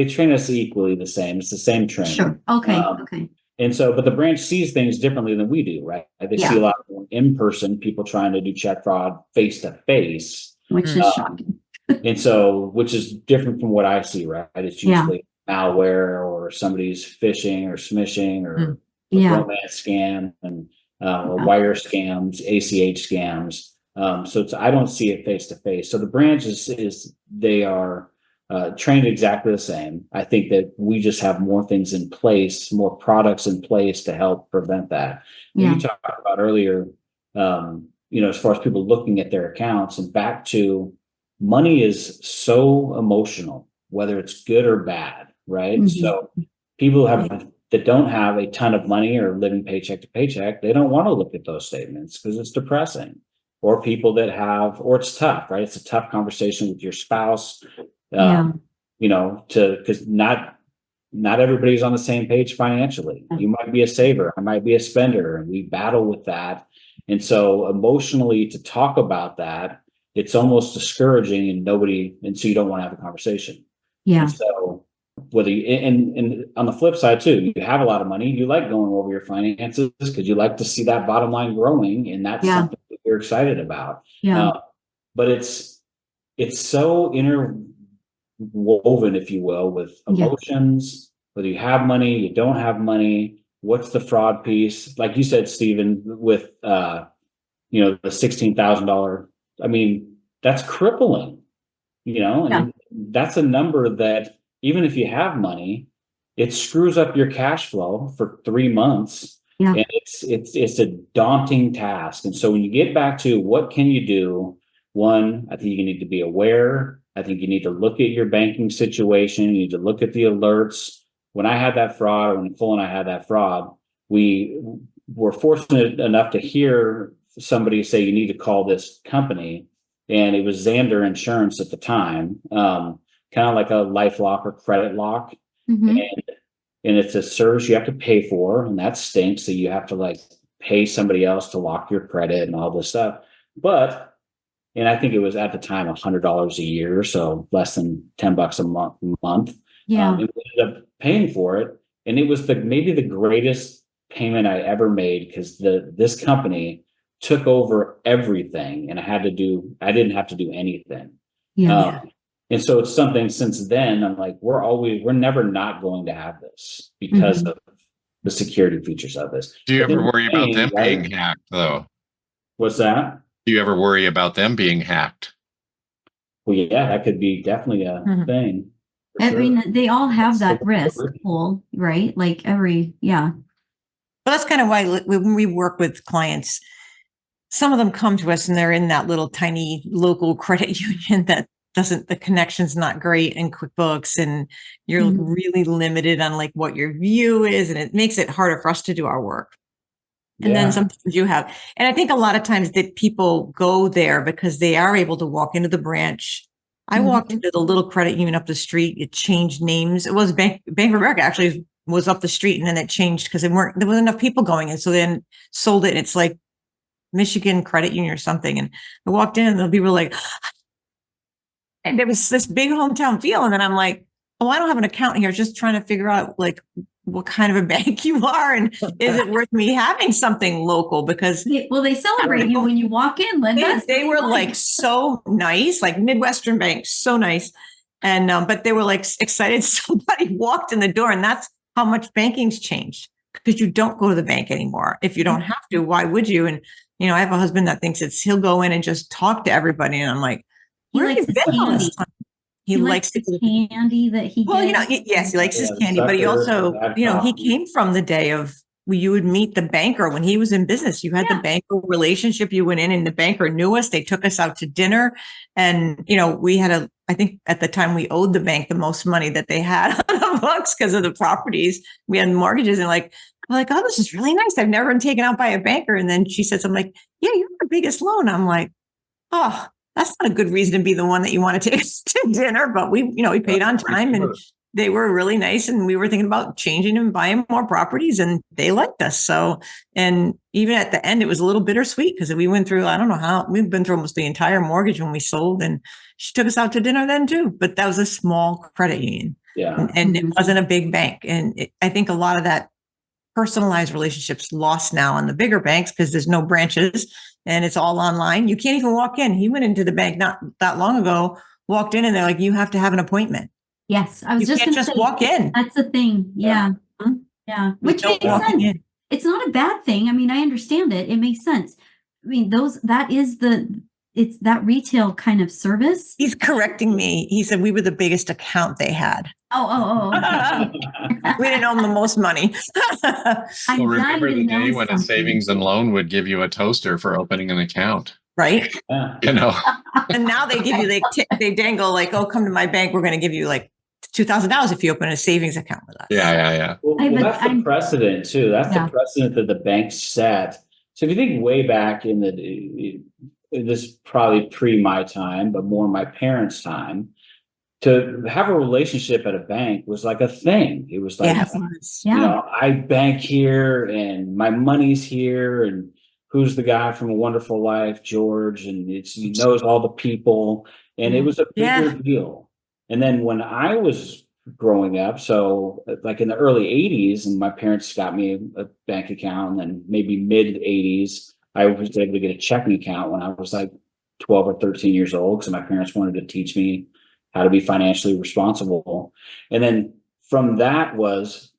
train us equally the same. It's the same training. Sure. Okay. Okay. And so, but the branch sees things differently than we do, right? They see a lot more in person, people trying to do check fraud face to face. Which is shocking. And so, which is different from what I see, right? It's usually malware or somebody's phishing or smishing or romance scam and or wire scams, ACH scams. So I don't see it face to face. So the branch they are trained exactly the same. I think that we just have more things in place, more products in place to help prevent that. You talked about earlier, as far as people looking at their accounts and back to money is so emotional, whether it's good or bad, right? So people that don't have a ton of money or living paycheck to paycheck, they don't want to look at those statements because it's depressing. Or people that or it's tough, right? It's a tough conversation with your spouse, because not everybody's on the same page financially. You might be a saver, I might be a spender, and we battle with that. And so emotionally to talk about that, it's almost discouraging and so you don't want to have a conversation. Yeah. And so whether and on the flip side too, you have a lot of money, you like going over your finances because you like to see that bottom line growing, and that's something that you're excited about. But it's so interwoven, if you will, with emotions, whether you have money, you don't have money, what's the fraud piece? Like you said, Stephen, with the $16,000. I mean, that's crippling, and that's a number that even if you have money, it screws up your cash flow for 3 months. And it's a daunting task. And so when you get back to what can you do? One, I think you need to be aware. I think you need to look at your banking situation. You need to look at the alerts. When I had that fraud, or when Nicole and I had that fraud, we were fortunate enough to hear somebody say, you need to call this company. And it was Xander Insurance at the time, kind of like a life lock or credit lock. And it's a service you have to pay for, and that stinks. So you have to pay somebody else to lock your credit and all this stuff. And I think it was at the time $100 a year, so less than $10 a month. And we ended up paying for it, and it was maybe the greatest payment I ever made because this company took over everything, and I didn't have to do anything. Yeah. And so it's something since then, I'm like, we're never not going to have this because of the security features of this. Do you But ever then worry about them right? being hacked, though? What's that? Do you ever worry about them being hacked? Well, yeah, that could be definitely a thing. for I sure. mean, they all have that So- risk pool, right? Like But that's kind of why when we work with clients, some of them come to us and they're in that little tiny local credit union that the connection's not great in QuickBooks, and you're really limited on like what your view is, and it makes it harder for us to do our work. And then sometimes you have, and I think a lot of times that people go there because they are able to walk into the branch. I walked into the little credit union up the street. It changed names. It was Bank of America actually was up the street, and then it changed because there wasn't enough people going in. So then sold it. And it's like Michigan Credit Union or something. And I walked in and the people were like, and there was this big hometown feel. And then I'm like, oh, I don't have an account here. Just trying to figure out like what kind of a bank you are. And is it worth me having something local? Because they celebrate you when you walk in, Lynda. they were like so nice, like Midwestern banks, so nice. And, but they were like excited somebody walked in the door, and that's how much banking's changed, because you don't go to the bank anymore. If you don't have to, why would you? And, you know, I have a husband that thinks he'll go in and just talk to everybody. And I'm like, where have you been all this time? He likes the candy that he well, gets. you know, yes, he likes his candy, but he also, you know, he came from the day of you would meet the banker when he was in business. You had the banker relationship. You went in and the banker knew us. They took us out to dinner. And, you know, we had I think at the time we owed the bank the most money that they had on the books because of the properties. We had mortgages, and like, I'm like, oh, this is really nice. I've never been taken out by a banker. And then she said something like, yeah, you're the biggest loan. I'm like, oh, that's not a good reason to be the one that you want to take to dinner. But we paid on time, and they were really nice. And we were thinking about changing and buying more properties, and they liked us. So, and even at the end, it was a little bittersweet because we went through, I don't know how, we've been through almost the entire mortgage when we sold, and she took us out to dinner then too. But that was a small credit union. Yeah. And it wasn't a big bank. And I think a lot of that personalized relationships lost now on the bigger banks because there's no branches and it's all online. You can't even walk in. He went into the bank not that long ago, walked in, and they're like, you have to have an appointment. Yes, I was You just can't going to just say, walk in. that's the thing. Yeah. Mhm. Yeah. Which don't makes walk sense. in. It's not a bad thing. I mean, I understand it. It makes sense. I mean, it's that retail kind of service. He's correcting me. He said we were the biggest account they had. Oh. Okay. We didn't owe them the most money. I'm Well, remember dying the to know day when a something. savings and loan would give you a toaster for opening an account, Right. Yeah. you know? And now they give you, they dangle like, oh, come to my bank. We're going to give you like $2,000 if you open a savings account with us. Yeah. Well, that's the precedent too. That's the precedent that the bank set. So if you think way back in this probably pre my time, but more my parents' time, to have a relationship at a bank was like a thing. It was like, you know, I bank here and my money's here, and who's the guy from A Wonderful Life, George, and he knows all the people, and it was a bigger deal. And then when I was growing up, so like in the early 80s, and my parents got me a bank account, and then maybe mid 80s, I was able to get a checking account when I was like 12 or 13 years old, because my parents wanted to teach me how to be financially responsible. And then from that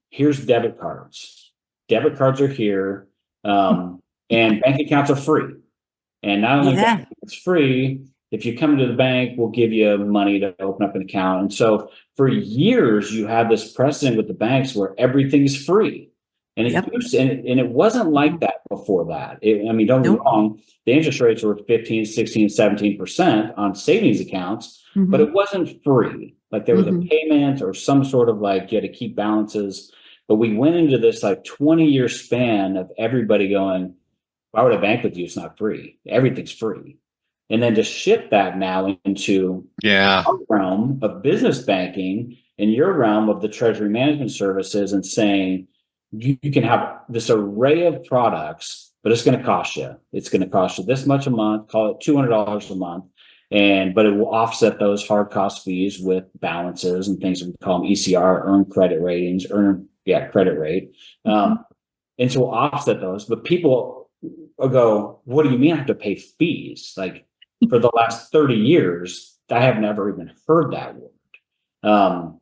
here's debit cards. Debit cards are here, and bank accounts are free. And not only that, it's free. If you come to the bank, we'll give you money to open up an account. And so for years, you had this precedent with the banks where everything's free. And it wasn't like that before that. I mean, don't get me wrong, the interest rates were 15, 16, 17% on savings accounts, but it wasn't free. Like there was a payment or some sort of like you had to keep balances. But we went into this like 20-year span of everybody going, why would I bank with you? It's not free. Everything's free. And then to shift that now into our realm of business banking and your realm of the treasury management services, and saying you can have this array of products, but it's going to cost you. It's going to cost you this much a month, call it $200 a month. But it will offset those hard cost fees with balances and things we call them ECR, earned credit ratings, credit rate. And so we'll offset those, but people go, what do you mean I have to pay fees? Like for the last 30 years, I have never even heard that word.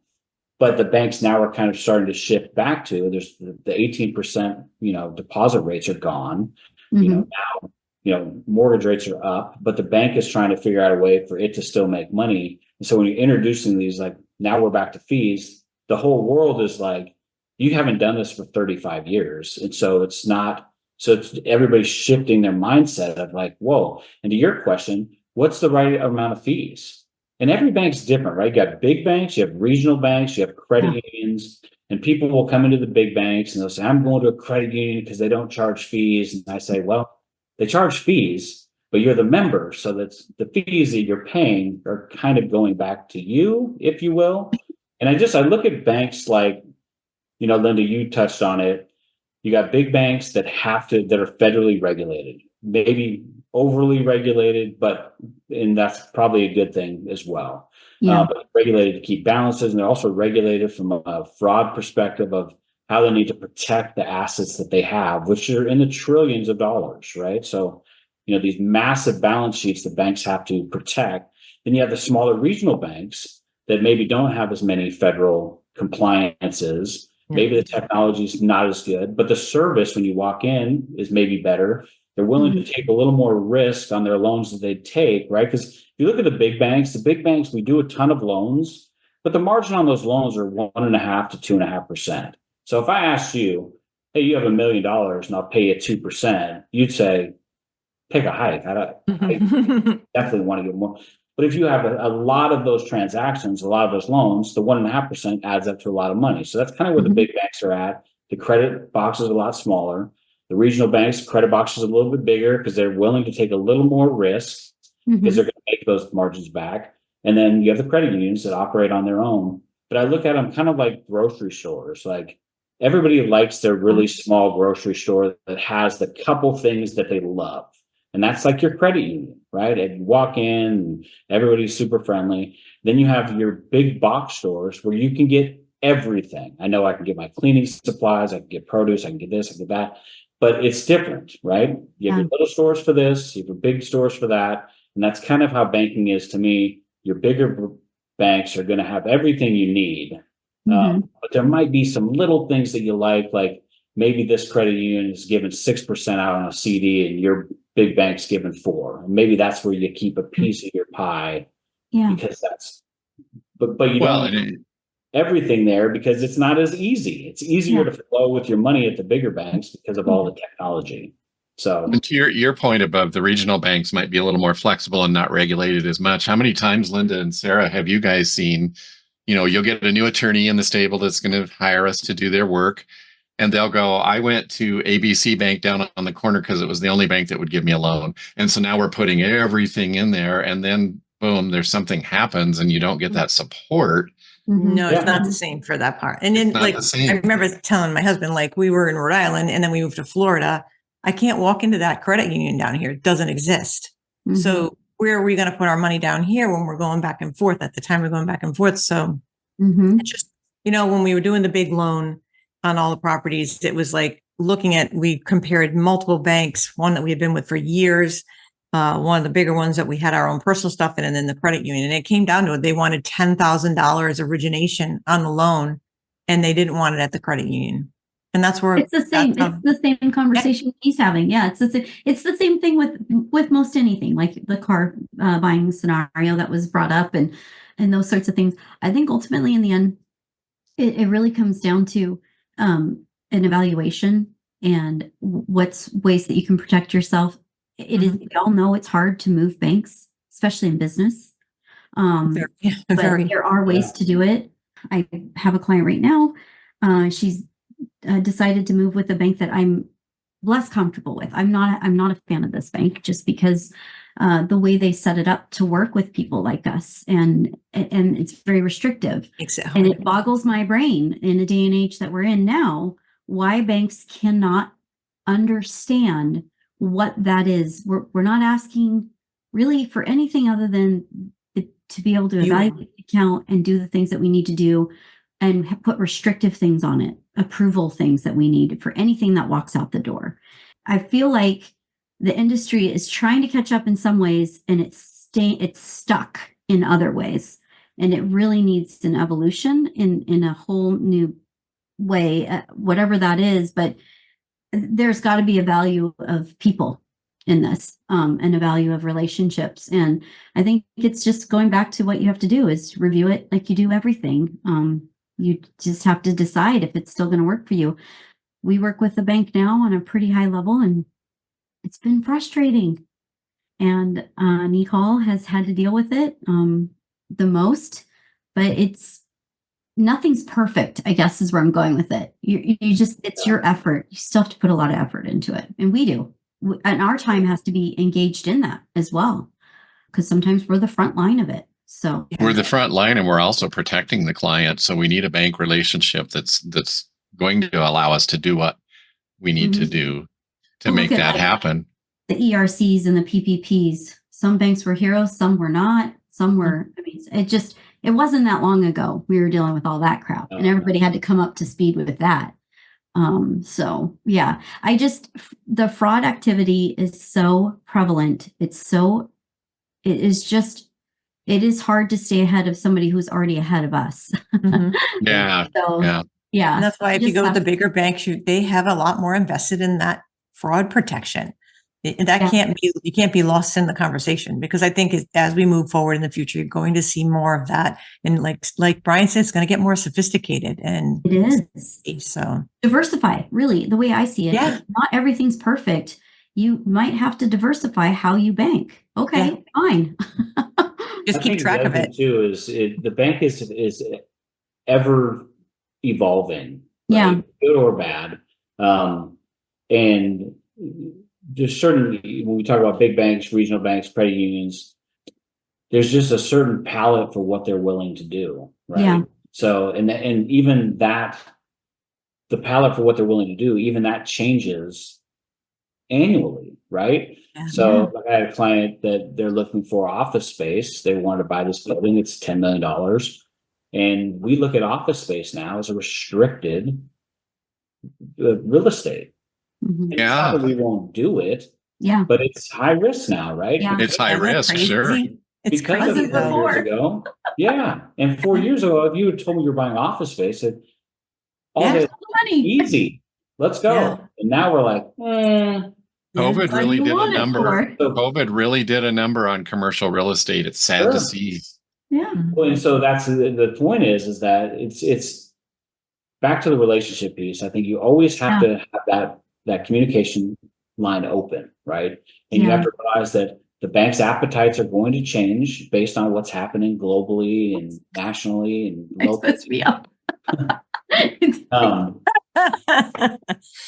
But the banks now are kind of starting to shift back to there's the 18%, deposit rates are gone. Now, mortgage rates are up, but the bank is trying to figure out a way for it to still make money. And so when you're introducing these, like now we're back to fees, the whole world is like, you haven't done this for 35 years. And so it's everybody's shifting their mindset of like, whoa. And to your question, what's the right amount of fees? And every bank's different, right? You got big banks, you have regional banks, you have credit unions, and people will come into the big banks and they'll say, I'm going to a credit union because they don't charge fees. And I say, well, they charge fees, but you're the member. So that's the fees that you're paying are kind of going back to you, if you will. And I look at banks like, Lynda, you touched on it. You got big banks that are federally regulated, maybe overly regulated, and that's probably a good thing as well. Yeah. But regulated to keep balances, and they're also regulated from a fraud perspective of how they need to protect the assets that they have, which are in the trillions of dollars, right? So, these massive balance sheets that banks have to protect. Then you have the smaller regional banks that maybe don't have as many federal compliances. Maybe the technology is not as good, but the service when you walk in is maybe better. They're willing to take a little more risk on their loans that they take, right? Because if you look at the big banks, we do a ton of loans, but the margin on those loans are 1.5% to 2.5%. So if I asked you, hey, you have $1 million and I'll pay you 2%, you'd say, pick a hike. I definitely want to get more. But if you have a lot of those transactions, a lot of those loans, the 1.5% adds up to a lot of money. So that's kind of where the big banks are at. The credit box is a lot smaller. The regional banks, credit box is a little bit bigger because they're willing to take a little more risk because they're going to make those margins back. And then you have the credit unions that operate on their own. But I look at them kind of like grocery stores. Like everybody likes their really small grocery store that has the couple things that they love. And that's like your credit union, right? And you walk in and everybody's super friendly. Then you have your big box stores where you can get everything. I know I can get my cleaning supplies, I can get produce, I can get this, I can get that, but it's different, right? You have your little stores for this, you have your big stores for that. And that's kind of how banking is to me. Your bigger banks are going to have everything you need. But there might be some little things that you like maybe this credit union is giving 6% out on a CD and your big bank's giving 4%. And maybe that's where you keep a piece of your pie. Yeah. Because but you don't everything there because it's not as easy. It's easier to flow with your money at the bigger banks because of all the technology. So, and to your point above, the regional banks might be a little more flexible and not regulated as much. How many times, Lynda and Sarah, have you guys seen, you'll get a new attorney in the stable that's going to hire us to do their work. And they'll go, I went to ABC Bank down on the corner because it was the only bank that would give me a loan. And so now we're putting everything in there. And then, boom, there's something happens and you don't get that support. No, it's not the same for that part. And then I remember telling my husband, we were in Rhode Island and then we moved to Florida. I can't walk into that credit union down here. It doesn't exist. So where are we going to put our money down here when we're going back and forth? At the time we're going back and forth. So it's just, when we were doing the big loan on all the properties, it was we compared multiple banks, one that we had been with for years, one of the bigger ones that we had our own personal stuff in, and then the credit union. And it came down to it. They wanted $10,000 origination on the loan, and they didn't want it at the credit union. And that's where it's the same. It's the same conversation he's having. Yeah, it's the same thing with most anything, like the car buying scenario that was brought up, and those sorts of things. I think ultimately, in the end, it really comes down to an evaluation and what's ways that you can protect yourself. It is, we all know it's hard to move banks, especially in business. But there are ways to do it. I have a client right now. She's decided to move with a bank that I'm less comfortable with. I'm not a fan of this bank just because the way they set it up to work with people like us, and it's very restrictive. Exactly. And it boggles my brain in a day and age that we're in now, why banks cannot understand what that is. We're not asking really for anything other than to be able to evaluate the account and do the things that we need to do and put restrictive things on it, approval things that we need for anything that walks out the door. I feel like the industry is trying to catch up in some ways, and it's stuck in other ways. And it really needs an evolution in a whole new way, whatever that is. But there's got to be a value of people in this, and a value of relationships. And I think it's just going back to what you have to do is review it like you do everything. You just have to decide if it's still going to work for you. We work with the bank now on a pretty high level, and it's been frustrating. And Nicole has had to deal with it the most, but nothing's perfect, I guess, is where I'm going with it. You just, it's your effort. You still have to put a lot of effort into it. And we do. And our time has to be engaged in that as well, because sometimes we're the front line of it. So we're the front line, and we're also protecting the client. So we need a bank relationship that's going to allow us to do what we need to do to make that happen. The ERCs and the PPPs, some banks were heroes, some were not, some were, I mean, it wasn't that long ago we were dealing with all that crap, and everybody had to come up to speed with that. So yeah, the fraud activity is so prevalent. It is hard to stay ahead of somebody who's already ahead of us. Yeah. So, yeah. Yeah. And that's why if you go with the bigger banks, they have a lot more invested in that fraud protection. You can't be lost in the conversation, because I think as we move forward in the future, you're going to see more of that. And like Bryan said, it's going to get more sophisticated, and it is. So Diversify, really, the way I see it. Yeah. Not everything's perfect. You might have to diversify how you bank. Okay, fine. just keep track of it. Too is the bank is ever evolving, Yeah, good or bad, and there's certainly, when we talk about big banks, regional banks, credit unions, there's just a certain palette for what they're willing to do, right? Yeah. So and even that, the palette for what they're willing to do, even that changes annually, right? Yeah. So I had a client that they're looking for office space. They wanted to buy this building. It's $10 million. And we look at office space now as a restricted real estate. Mhm. And it's not that we won't do it, Yeah. but it's high risk now, right? Yeah. It's high Isn't that risk, crazy? sure. It's Because of crazy it 4 though. years ago. Yeah. And 4 years ago, if you had told me you're buying office space, it all Yeah. day, Money. easy. Let's go. Yeah. And now we're like, COVID What really do you did a want it number. for? COVID really did a number on commercial real estate. It's sad to Sure. see. Yeah. well, and so that's the point is that it's back to the relationship piece. I think you always have to have that communication line open, right? And you have to realize that the bank's appetites are going to change based on what's happening globally and nationally and It locally. puts me up.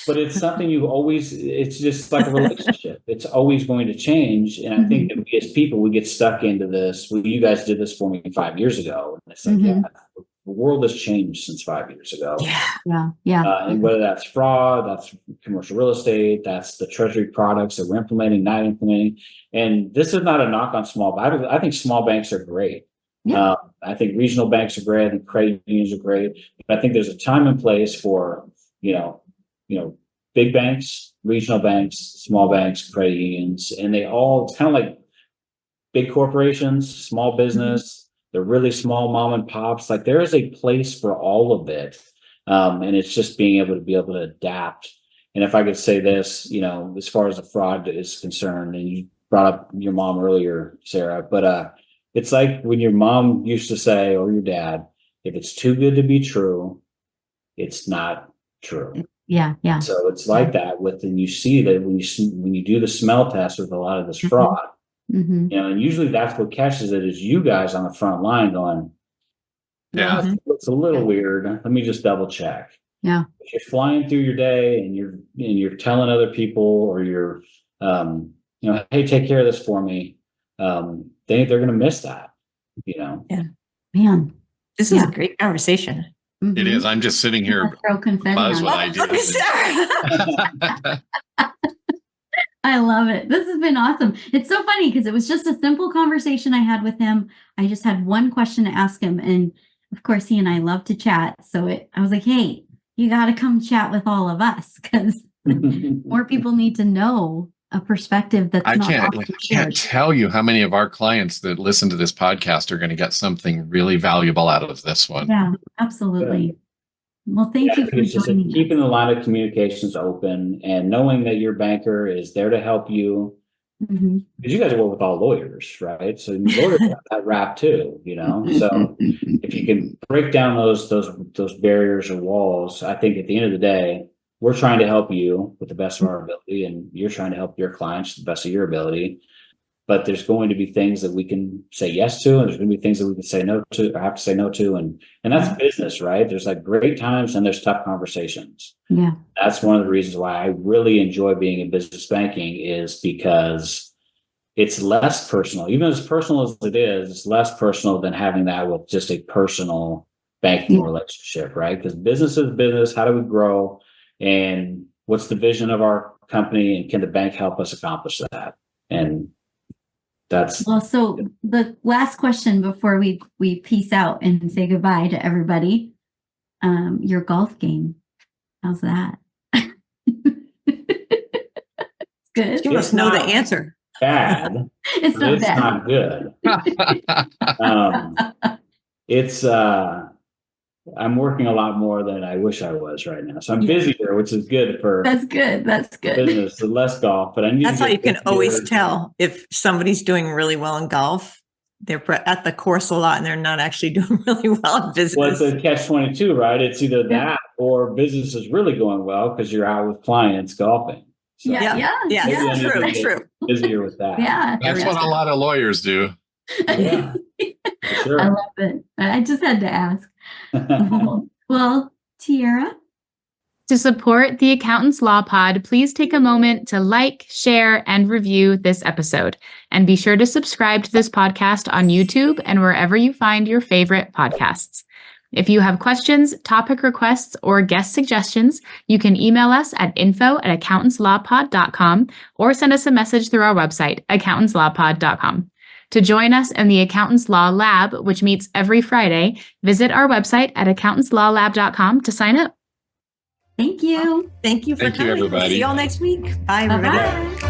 But it's something it's just like a relationship. It's always going to change. And I think that we as people, we get stuck into this. Well, you guys did this for me 5 years ago. And it's like, yeah, the world has changed since 5 years ago. Yeah. And whether that's fraud, that's commercial real estate, that's the treasury products that we're implementing, not implementing. And this is not a knock on small banks. I think small banks are great. Yeah. I think regional banks are great. I think credit unions are great. But I think there's a time and place for, big banks, regional banks, small banks, credit unions, and it's kind of like big corporations, small business, they're really small mom and pops. Like there is a place for all of it. And it's just being able to adapt. And if I could say this, as far as the fraud is concerned, and you brought up your mom earlier, Sarah, but it's like when your mom used to say, or your dad, if it's too good to be true, it's not true. Yeah. So it's like that and you see that when you do the smell test with a lot of this fraud, and usually that's what catches it is you guys on the front line going, it's a little weird. Let me just double check. Yeah. If you're flying through your day and you're telling other people, or you're, hey, take care of this for me. They're going to miss that, Yeah. Man. This is a great conversation. It is. I'm just sitting here. Throw confetti Buzz on what it. I did. I love it. This has been awesome. It's so funny because it was just a simple conversation I had with him. I just had one question to ask him. And of course, he and I love to chat. So I was like, hey, you got to come chat with all of us, because more people need to know a perspective that's I not can't often shared. tell you how many of our clients that listen to this podcast are going to get something really valuable out of this one. Yeah, absolutely. Well, thank you for It's just joining keeping us. the line of communications open and knowing that your banker is there to help you. Mhm. Because you guys work with all lawyers, right? So lawyers have that rap too, you know. So if you can break down those barriers or walls, I think at the end of the day, we're trying to help you with the best of our ability, and you're trying to help your clients to the best of your ability. But there's going to be things that we can say yes to, and there's going to be things that we can say no to, or have to say no to, and that's business, right? There's like great times and there's tough conversations. Yeah. That's one of the reasons why I really enjoy being in business banking, is because it's less personal. Even as personal as it is, it's less personal than having that with just a personal banking relationship, right? Because business is business. How do we grow? And what's the vision of our company? And can the bank help us accomplish that? And that's Well, so the last question before we peace out and say goodbye to everybody. Your golf game. How's that? Good. You must know the answer. bad. It's But not it's bad. not good. It's I'm working a lot more than I wish I was right now. So I'm busier, which is good for That's good. That's good. business, so less golf. But I need That's to how you get can always busier. tell if somebody's doing really well in golf. They're at the course a lot and they're not actually doing really well in Well, business. it's a catch-22, right? It's either that or business is really going well because you're out with clients golfing. So Yeah. Yeah, maybe I need to true, get true. busier with that. Yeah. That's what a lot of lawyers do. Yeah, for sure. I love it. I just had to ask. Well, Teaira. To support the Accountants Law Pod, please take a moment to like, share, and review this episode. And be sure to subscribe to this podcast on YouTube and wherever you find your favorite podcasts. If you have questions, topic requests, or guest suggestions, you can email us at info@accountantslawpod.com or send us a message through our website, accountantslawpod.com. To join us in the Accountants Law Lab, which meets every Friday, visit our website at accountantslawlab.com to sign up. Thank you. Thank you for Thank you, coming. We'll everybody. see y'all next week. Bye, everybody. Bye-bye.